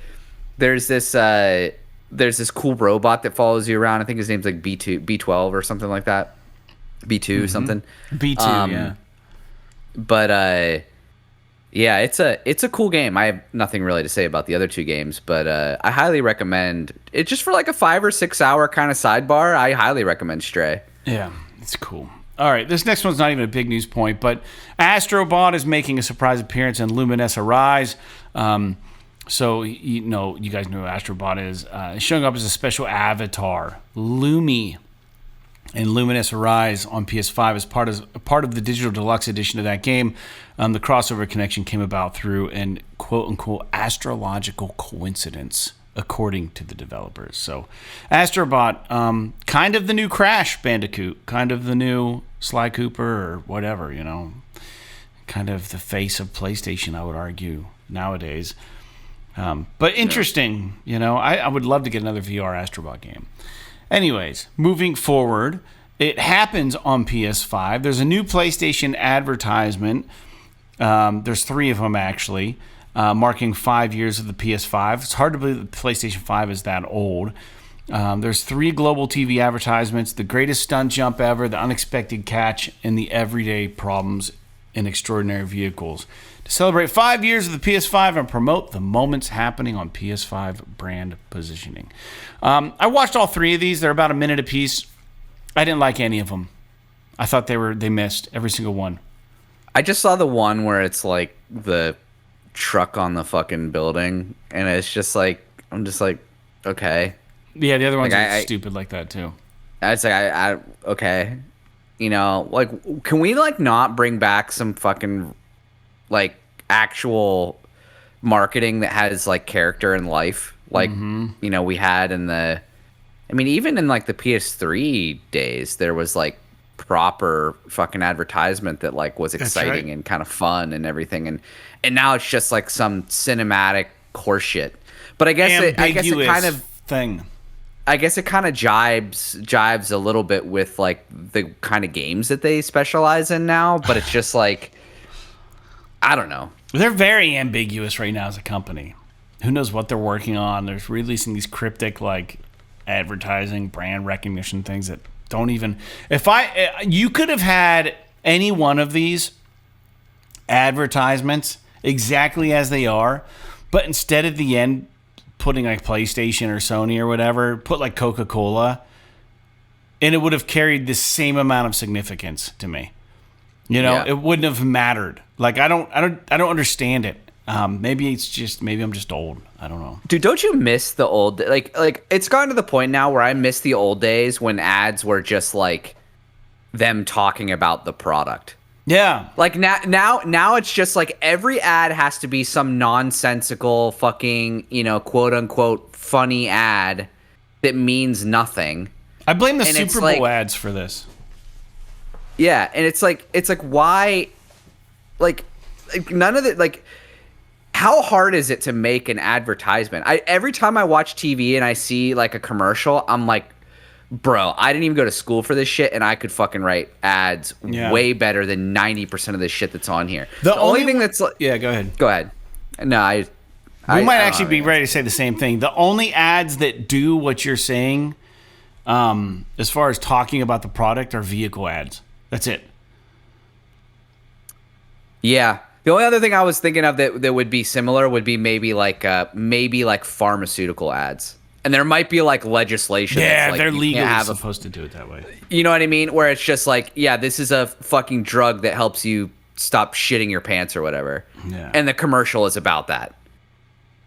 there's this cool robot that follows you around. I think his name's like B12 or something like that. B2 something. B2, yeah. But yeah, it's a cool game. I have nothing really to say about the other two games, but I highly recommend it, just for like a 5 or 6 hour kind of sidebar. I highly recommend Stray. Yeah, it's cool. All right, this next one's not even a big news point, but Astro Bot is making a surprise appearance in Lumines Arise. So, you guys know who Astro Bot is. Showing up as a special avatar, Lumi, in Lumines Arise on PS5 as part of the digital deluxe edition of that game. The crossover connection came about through an quote-unquote astrological coincidence, according to the developers. So, Astro Bot, kind of the new Crash Bandicoot, kind of the new Sly Cooper or whatever, kind of the face of PlayStation, I would argue, nowadays. But interesting, I would love to get another VR Astro Bot game. Anyways, moving forward, it happens on PS5. There's a new PlayStation advertisement. There's 3 of them, actually, marking 5 years of the PS5. It's hard to believe that the PlayStation 5 is that old. There's 3 global TV advertisements: the greatest stunt jump ever, the unexpected catch, and the everyday problems in extraordinary vehicles. To celebrate 5 years of the PS5 and promote the moments happening on PS5 brand positioning. I watched all 3 of these. They're about a minute apiece. I didn't like any of them. I thought they missed every single one. I just saw the one where it's like the truck on the fucking building, and it's just like, I'm just like, okay. Yeah, the other ones are stupid like that too. It's like, okay. Like, can we like not bring back some fucking like actual marketing that has like character and life, like we had in the, I mean, even in like the PS3 days, there was like proper fucking advertisement that like was exciting and kind of fun and everything, and now it's just like some cinematic horseshit. But I guess it kind of thing. I guess it kind of jives a little bit with like the kind of games that they specialize in now, but it's just like, I don't know. They're very ambiguous right now as a company. Who knows what they're working on? They're releasing these cryptic like advertising, brand recognition things that don't even. You could have had any one of these advertisements exactly as they are, but instead at the end putting like PlayStation or Sony or whatever, put like Coca-Cola, and it would have carried the same amount of significance to me. You know, it wouldn't have mattered. Like I don't understand it. Maybe I'm just old. I don't know. Dude, don't you miss the old like it's gotten to the point now where I miss the old days when ads were just like them talking about the product. Yeah. Like now it's just like every ad has to be some nonsensical fucking, you know, quote unquote funny ad that means nothing. I blame the Super Bowl ads for this. Yeah, and it's like why like none of the like how hard is it to make an advertisement? Every time I watch TV and I see like a commercial, I'm like, bro, I didn't even go to school for this shit, and I could fucking write ads way better than 90% of the shit that's on here. The only thing that's like, yeah, go ahead. Go ahead. No, we might actually be ready to say the same thing. The only ads that do what you're saying, as far as talking about the product, are vehicle ads. That's it. Yeah. The only other thing I was thinking of that would be similar would be maybe like pharmaceutical ads. And there might be like legislation. Yeah, that's like, they're legally supposed to do it that way. You know what I mean? Where it's just like, yeah, this is a fucking drug that helps you stop shitting your pants or whatever. Yeah. And the commercial is about that.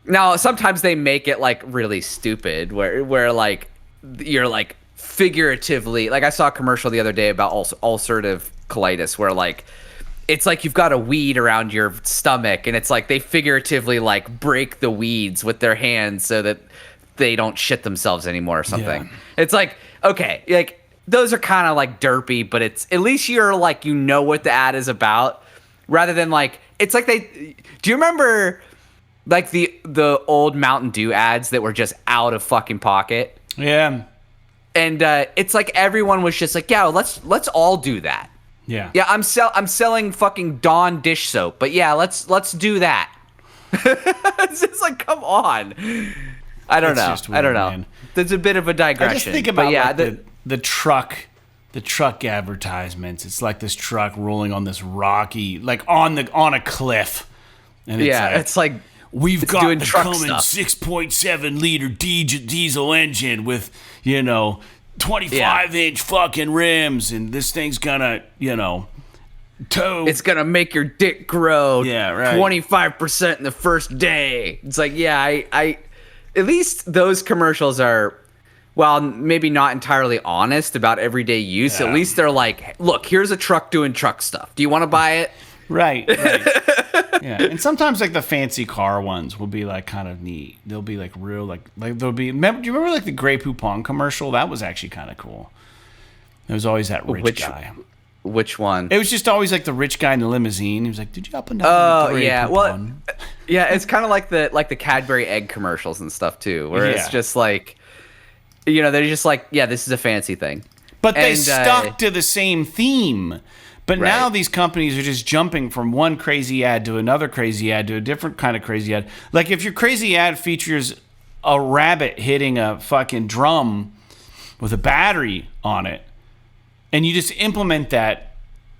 Now, sometimes they make it like really stupid where like you're like figuratively, like I saw a commercial the other day about ulcerative colitis where like it's like you've got a weed around your stomach and it's like they figuratively like break the weeds with their hands so that they don't shit themselves anymore or something. Yeah. It's like, okay, like those are kind of like derpy, but it's at least you're like, you know what the ad is about rather than like, it's like do you remember like the old Mountain Dew ads that were just out of fucking pocket? Yeah. And it's like everyone was just like, yeah, let's all do that. Yeah. Yeah, I'm selling fucking Dawn dish soap, but yeah, let's do that. It's just like, come on. I don't know. Weird, I don't know. Man. There's a bit of a digression. I just think about the truck advertisements. It's like this truck rolling on this rocky, like on a cliff. And it's like we've got the Cummins 6.7 liter diesel engine with, 25-inch fucking rims, and this thing's gonna, tow. It's gonna make your dick grow. Yeah, right. 25% in the first day. It's like, yeah, I at least those commercials are, while maybe not entirely honest about everyday use, at least they're like, look, here's a truck doing truck stuff. Do you want to buy it? Right. Yeah, and sometimes like the fancy car ones will be like kind of neat. They'll be like real, like there'll be. Do you remember like the Grey Poupon commercial? That was actually kind of cool. There was always that rich guy. Which one? It was just always like the rich guy in the limousine. He was like, "Did you up and down?" Oh yeah, well, yeah. It's kind of like the Cadbury egg commercials and stuff too, where it's just like, they're just like, yeah, this is a fancy thing. But they stuck to the same theme. But now these companies are just jumping from one crazy ad to another crazy ad to a different kind of crazy ad. Like if your crazy ad features a rabbit hitting a fucking drum with a battery on it, and you just implement that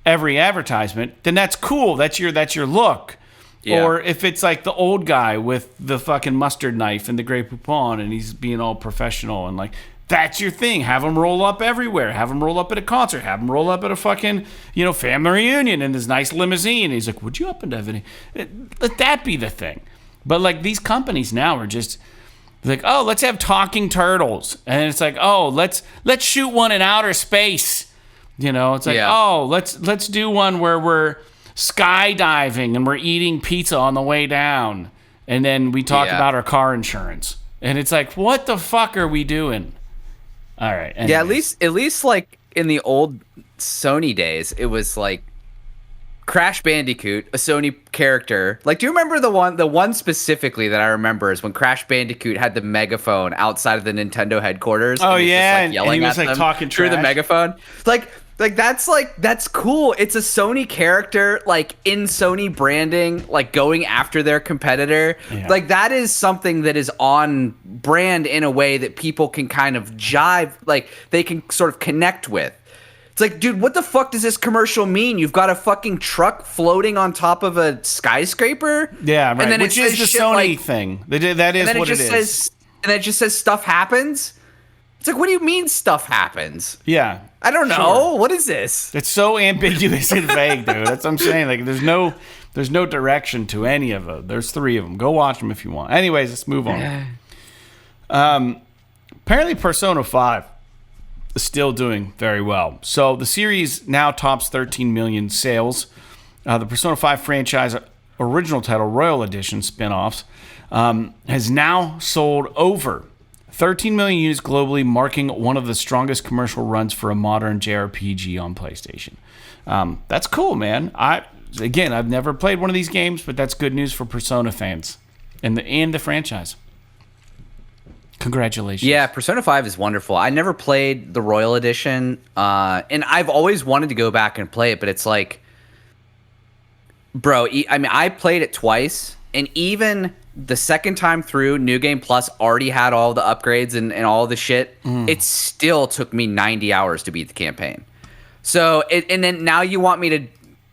every advertisement, then that's cool. That's your look. Yeah. Or if it's like the old guy with the fucking mustard knife and the Grey Poupon and he's being all professional and like, that's your thing. Have them roll up everywhere. Have them roll up at a concert. Have them roll up at a fucking, family reunion in this nice limousine. And he's like, would you up and down? Let that be the thing. But like these companies now are just like, oh, let's have talking turtles. And it's like, oh, let's shoot one in outer space. It's like, oh, let's do one where we're skydiving and we're eating pizza on the way down. And then we talk about our car insurance. And it's like, what the fuck are we doing? All right. Anyways. Yeah, at least like in the old Sony days, it was like Crash Bandicoot, a Sony character. Like, do you remember the one specifically that I remember is when Crash Bandicoot had the megaphone outside of the Nintendo headquarters? Oh, and yeah, just, yelling and he was like talking through the megaphone. That's cool. It's a Sony character, like in Sony branding, like going after their competitor. Yeah. Like that is something that is on brand in a way that people can kind of jive, like they can sort of connect with. It's like, dude, what the fuck does this commercial mean? You've got a fucking truck floating on top of a skyscraper? Yeah, right. And then Which is the Sony thing. That is what it is. And it just says stuff happens? It's like, what do you mean stuff happens? Yeah. I don't know. Sure. What is this? It's so ambiguous and vague, dude. That's what I'm saying. Like, there's no direction to any of them. There's 3 of them. Go watch them if you want. Anyways, let's move on. Apparently, Persona 5 is still doing very well. So the series now tops 13 million sales. The Persona 5 franchise original title, Royal Edition spin-offs, has now sold over 13 million units globally, marking one of the strongest commercial runs for a modern JRPG on PlayStation. That's cool, man. I've never played one of these games, but that's good news for Persona fans and the franchise. Congratulations. Yeah, Persona 5 is wonderful. I never played the Royal Edition, and I've always wanted to go back and play it, but it's like, bro, I mean, I played it twice, and even the second time through, New Game Plus already had all the upgrades and all the shit. It still took me 90 hours to beat the campaign. So, and then now you want me to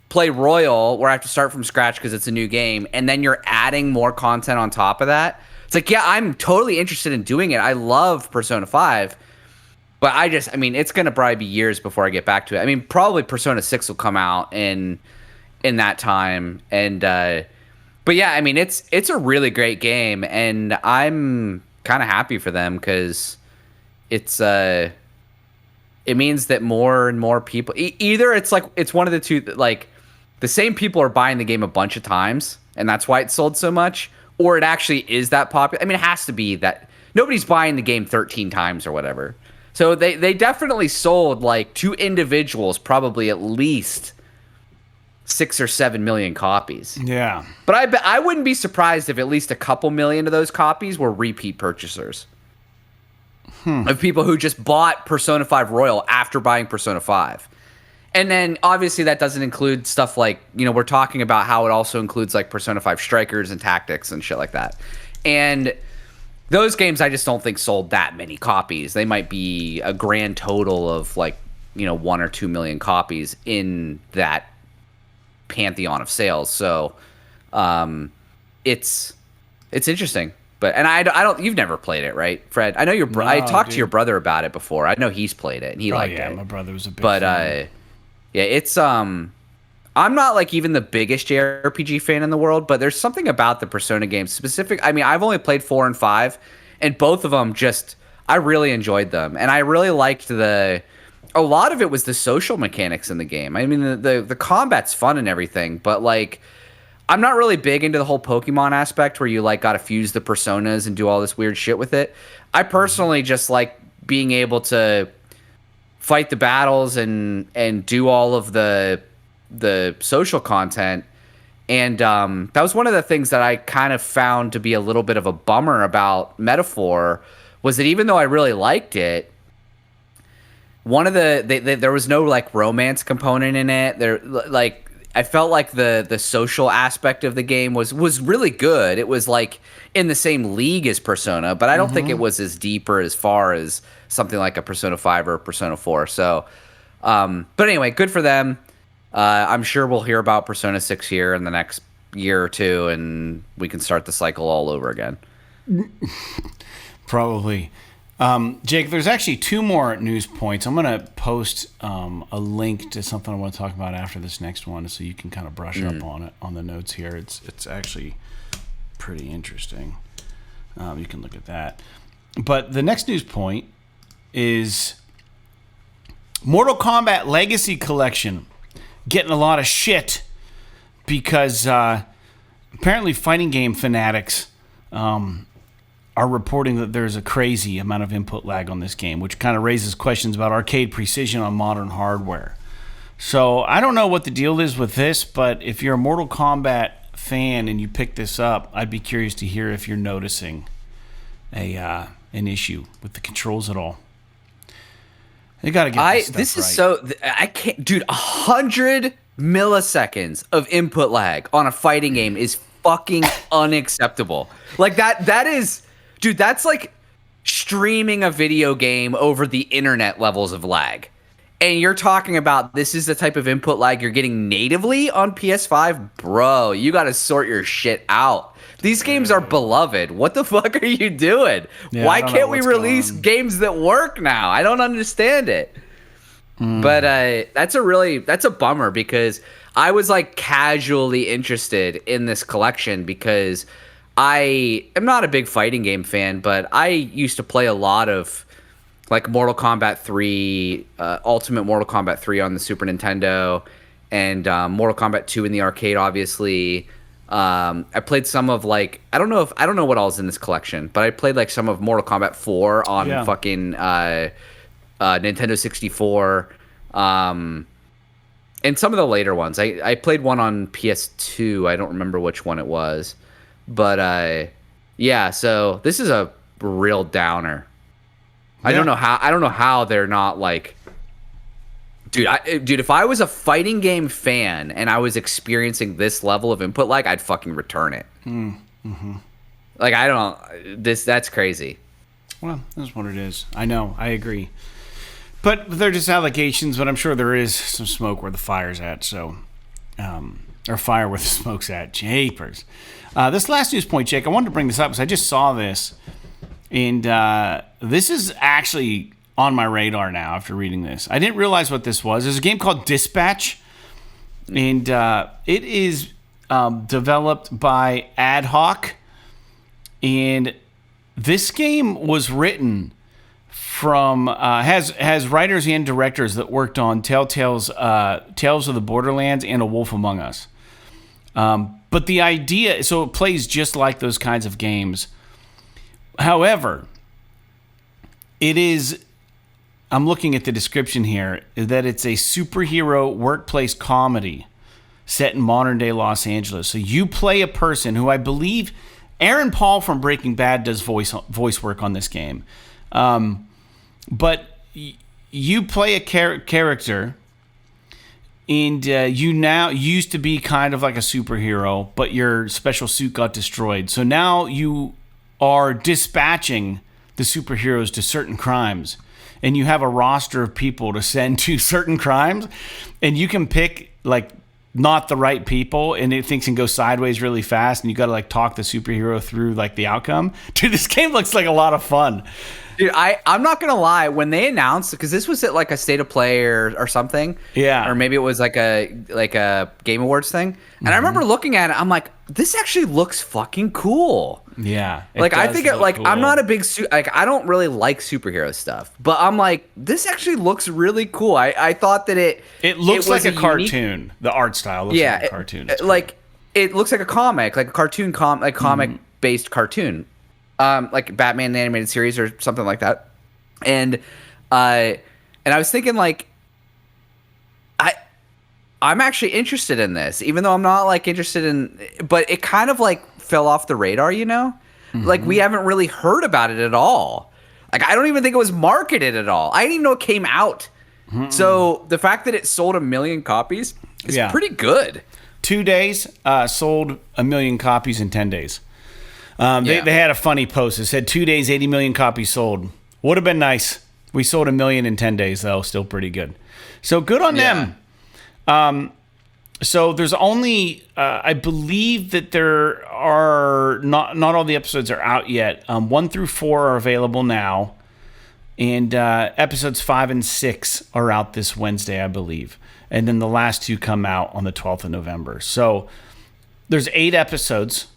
play Royal, where I have to start from scratch because it's a new game, and then you're adding more content on top of that. It's like, yeah, I'm totally interested in doing it. I love Persona 5, but I mean, it's going to probably be years before I get back to it. I mean, probably Persona 6 will come out in that time. And, but yeah, I mean, it's a really great game, and I'm kind of happy for them because it means that more and more people, either it's like, it's one of the two, like the same people are buying the game a bunch of times, and that's why it sold so much. Or it actually is that popular. I mean, it has to be that nobody's buying the game 13 times or whatever. So they definitely sold, like, to individuals, probably at least 6 or 7 million copies. Yeah. But I wouldn't be surprised if at least a couple million of those copies were repeat purchasers. Of people who just bought Persona 5 Royal after buying Persona 5. And then, obviously, that doesn't include stuff like, you know, we're talking about how it also includes, like, Persona 5 Strikers and Tactics and shit like that. And those games, I just don't think sold that many copies. They might be a grand total of, like, you know, 1 or 2 million copies in that pantheon of sales. So, it's interesting. But, and I don't, you've never played it, right, Fred? I know I talked to your brother about it before. I know he's played it, and he liked it. Yeah, my brother was a big fan. Yeah, it's I'm not like even the biggest JRPG fan in the world, but there's something about the Persona games specific. I mean, I've only played 4 and 5, and both of them I really enjoyed them, and I really liked a lot of it was the social mechanics in the game. I mean, the combat's fun and everything, but like, I'm not really big into the whole Pokemon aspect where you like got to fuse the personas and do all this weird shit with it. I personally just like being able to fight the battles and do all of the social content. And that was one of the things that I kind of found to be a little bit of a bummer about Metaphor, was that even though I really liked it, one of there was no like romance component in it. Like, I felt like the social aspect of the game was really good. It was like in the same league as Persona, but I don't think it was as deep or as far as something like a Persona 5 or a Persona 4. So, but anyway, good for them. I'm sure we'll hear about Persona 6 here in the next year or two, and we can start the cycle all over again. Probably. Jake, there's actually 2 more news points. I'm going to post a link to something I want to talk about after this next one, so you can kind of brush up on it on the notes here. It's actually pretty interesting. You can look at that. But the next news point is Mortal Kombat Legacy Kollection getting a lot of shit because apparently fighting game fanatics are reporting that there's a crazy amount of input lag on this game, which kind of raises questions about arcade precision on modern hardware. So I don't know what the deal is with this, but if you're a Mortal Kombat fan and you pick this up, I'd be curious to hear if you're noticing an issue with the controls at all. They got to get this stuff right. I can't, dude. 100 milliseconds of input lag on a fighting game is fucking unacceptable. Like that is, dude. That's like streaming a video game over the internet levels of lag. And you're talking about this is the type of input lag you're getting natively on PS5? Bro, you got to sort your shit out. These games are beloved. What the fuck are you doing? Yeah, Why can't we release games that work now? I don't understand it. But that's a bummer because I was like casually interested in this collection because I am not a big fighting game fan, but I used to play a lot of like Mortal Kombat 3, Ultimate Mortal Kombat 3 on the Super Nintendo, and Mortal Kombat 2 in the arcade, obviously. I played some of like I don't know what else in this collection, but I played like some of Mortal Kombat 4 on fucking Nintendo 64, and some of the later ones. I played one on PS2. I don't remember which one it was, but yeah. So this is a real downer. Yeah. I don't know how they're not like, dude. If I was a fighting game fan and I was experiencing this level of input lag, I'd fucking return it. Mm-hmm. Like I don't. That's crazy. Well, that's what it is. I know. I agree. But they're just allegations. But I'm sure there is some smoke where the fire's at. So, or fire where the smoke's at. Japers. This last news point, Jake. I wanted to bring this up because I just saw this. And this is actually on my radar now after reading this. I didn't realize what this was. There's a game called Dispatch, and it is developed by Ad Hoc. And this game was written from has writers and directors that worked on Telltale's Tales of the Borderlands and A Wolf Among Us. But the idea, so it plays just like those kinds of games. However, it is, I'm looking at the description here, that it's a superhero workplace comedy set in modern-day Los Angeles. So you play a person who I believe Aaron Paul from Breaking Bad does voice work on this game. But you play a character, and you now used to be kind of like a superhero, but your special suit got destroyed. So now you are dispatching the superheroes to certain crimes, and you have a roster of people to send to certain crimes, and you can pick like not the right people, and things can go sideways really fast, and you got to like talk the superhero through like the outcome. Dude, this game looks like a lot of fun. Dude, I'm not gonna lie. When they announced, because this was at like a State of Play or something, yeah, or maybe it was like a Game Awards thing, and I remember looking at it. I'm like, this actually looks fucking cool. Yeah, like I think cool. I'm not a big I don't really like superhero stuff, but I'm like, this actually looks really cool. I thought that it looks like a cartoon. Unique, the art style looks like a cartoon. Like it looks like a comic, like a cartoon comic based cartoon. Like Batman animated series or something like that, and I was thinking like, I'm actually interested in this, even though I'm not like interested in, but it kind of like fell off the radar, you know, like we haven't really heard about it at all. Like I don't even think it was marketed at all. I didn't even know it came out. So the fact that it sold 1 million copies is pretty good. 2 days sold 1 million copies in 10 days. They had a funny post. It said 2 days, 80 million copies sold. Would have been nice. We sold 1 million in 10 days, though. Still pretty good. So good on them. So there's only, I believe that there are not all the episodes are out yet. 1 through 4 are available now, and episodes 5 and 6 are out this Wednesday, I believe. And then the last 2 come out on the 12th of November. So there's 8 episodes.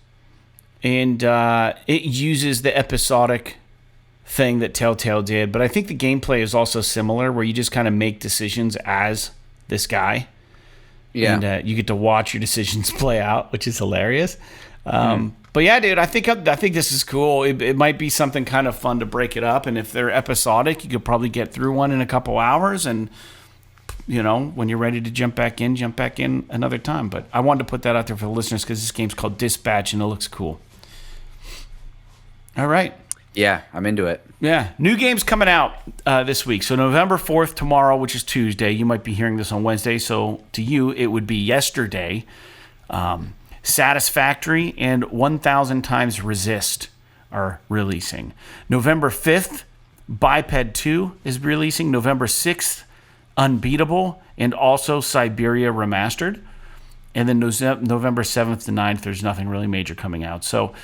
And it uses the episodic thing that Telltale did. But I think the gameplay is also similar, where you just kind of make decisions as this guy. Yeah. And you get to watch your decisions play out, which is hilarious. But yeah, dude, I think this is cool. It might be something kind of fun to break it up. And if they're episodic, you could probably get through one in a couple hours. And, you know, when you're ready to jump back in another time. But I wanted to put that out there for the listeners because this game's called Dispatch, and it looks cool. All right. Yeah, I'm into it. Yeah. New games coming out this week. So November 4th, tomorrow, which is Tuesday. You might be hearing this on Wednesday. So to you, it would be yesterday. Satisfactory and 1000 Times Resist are releasing. November 5th, Biped 2 is releasing. November 6th, Unbeatable, and also Syberia Remastered. And then November 7th to 9th, there's nothing really major coming out. So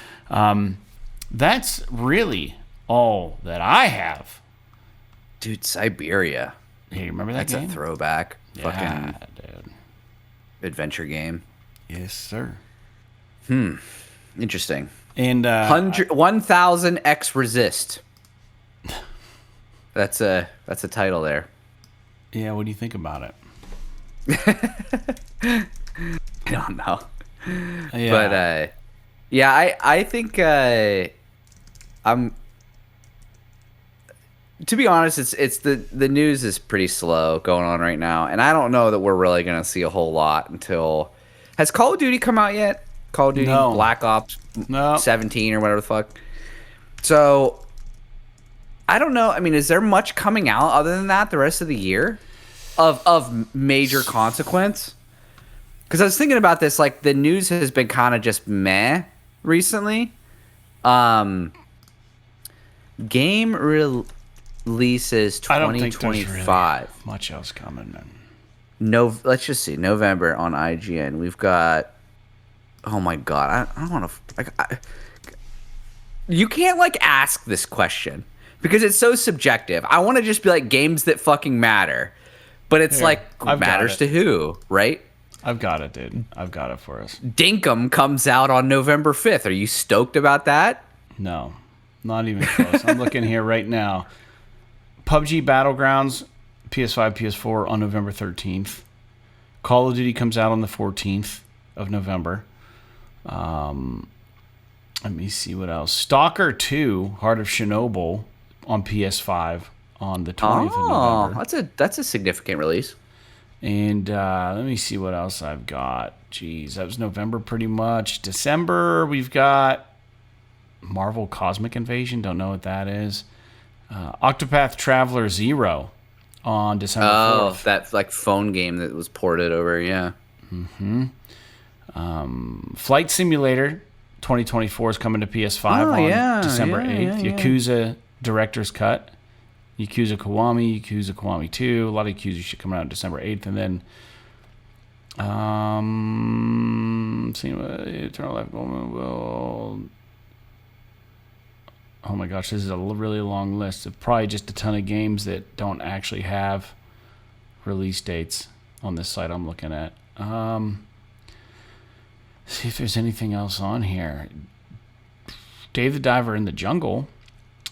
that's really all that I have. Dude, Syberia. Hey, you remember that That's game? a throwback. Yeah, Fucking dude. adventure game. Yes, sir. Interesting. And 1,000 X Resist. That's a title there. yeah, what do you think about it? I don't know. Yeah. But I think I'm. To be honest, it's the news is pretty slow going on right now, and I don't know that we're really gonna see a whole lot until. Has Call of Duty come out yet? Call of Duty No. Black Ops No. 17 or whatever the fuck. So I don't know. I mean, is there much coming out other than that the rest of the year of major consequence? Because I was thinking about this, like the news has been kind of just meh recently. Game releases 2025. I don't think there's really much else coming, man. No, let's just see. November on IGN. We've got. Oh my god, I don't want to. You can't like ask this question because it's so subjective. I want to just be like games that fucking matter, but it's Here, like I've got matters it. to who, right? I've got it, dude. I've got it for us. Dinkum comes out on November 5th. Are you stoked about that? No, not even close. I'm looking here right now. PUBG Battlegrounds, PS5, PS4 on November 13th. Call of Duty comes out on the 14th of November. Let me see what else. Stalker 2, Heart of Chernobyl on PS5 on the 20th of November. That's a significant release. And let me see what else I've got. Jeez, that was November pretty much. December, we've got Marvel Cosmic Invasion. Don't know what that is. Octopath Traveler 0 on December 4th. That like phone game that was ported over, yeah. Flight Simulator 2024 is coming to PS5 on December 8th. yeah. Yakuza Director's Cut. Yakuza Kiwami, Yakuza Kiwami 2. A lot of Yakuza shit coming out on December 8th. And then Eternal Life will... Oh my gosh, this is a really long list of probably just a ton of games that don't actually have release dates on this site I'm looking at. See if there's anything else on here. Dave the Diver in the Jungle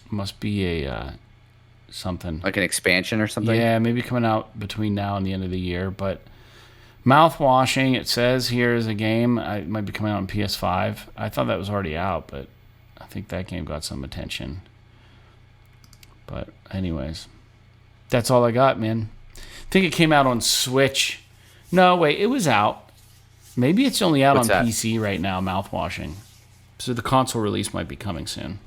must be a something. Like an expansion or something? Yeah, maybe coming out between now and the end of the year. But Mouthwashing, it says here is a game. It might be coming out on PS5. I thought that was already out, but I think that game got some attention. But anyways, that's all I got, man. I think it came out on Switch. No, wait, it was out. Maybe it's only out on PC right now, Mouthwashing. So the console release might be coming soon.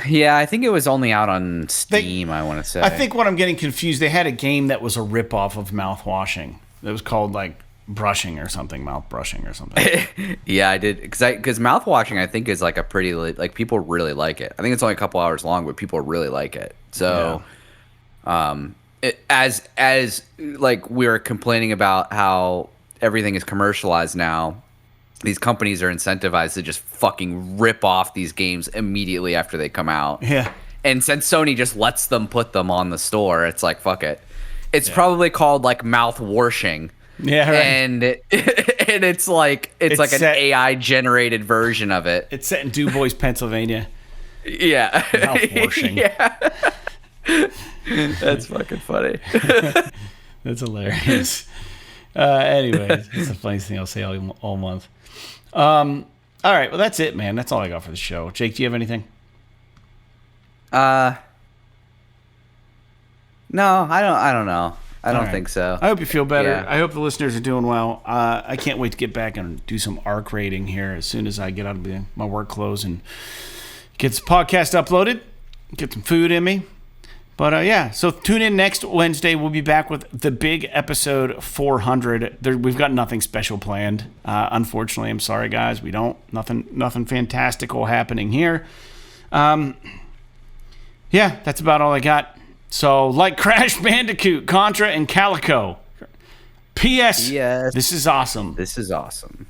Yeah, I think it was only out on Steam, I want to say. I think what I'm getting confused, they had a game that was a ripoff of Mouthwashing. It was called like brushing or something, mouth brushing or something. Yeah, I did because mouthwashing I think is like a pretty like people really like it. I think it's only a couple hours long, but people really like it. So, as like we were complaining about how everything is commercialized now, these companies are incentivized to just fucking rip off these games immediately after they come out. Yeah. And since Sony just lets them put them on the store, it's like fuck it. It's probably called like mouth washing. Yeah, right. And it's like an AI generated version of it. It's set in DuBois, Pennsylvania. Yeah. Mouth washing. Yeah. That's fucking funny. That's hilarious. Anyways, it's the funniest thing I'll say all month. All right, well that's it, man. That's all I got for the show. Jake, do you have anything? No, I don't know. I don't think so. I hope you feel better. Yeah. I hope the listeners are doing well. I can't wait to get back and do some ARC rating here as soon as I get out of my work clothes and get this podcast uploaded, get some food in me. But yeah, so tune in next Wednesday. We'll be back with the big episode 400. We've got nothing special planned. Unfortunately, I'm sorry, guys. We don't. Nothing fantastical happening here. Yeah, that's about all I got. So, like Crash Bandicoot, Contra, and Calico. P.S. Yes. This is awesome. This is awesome.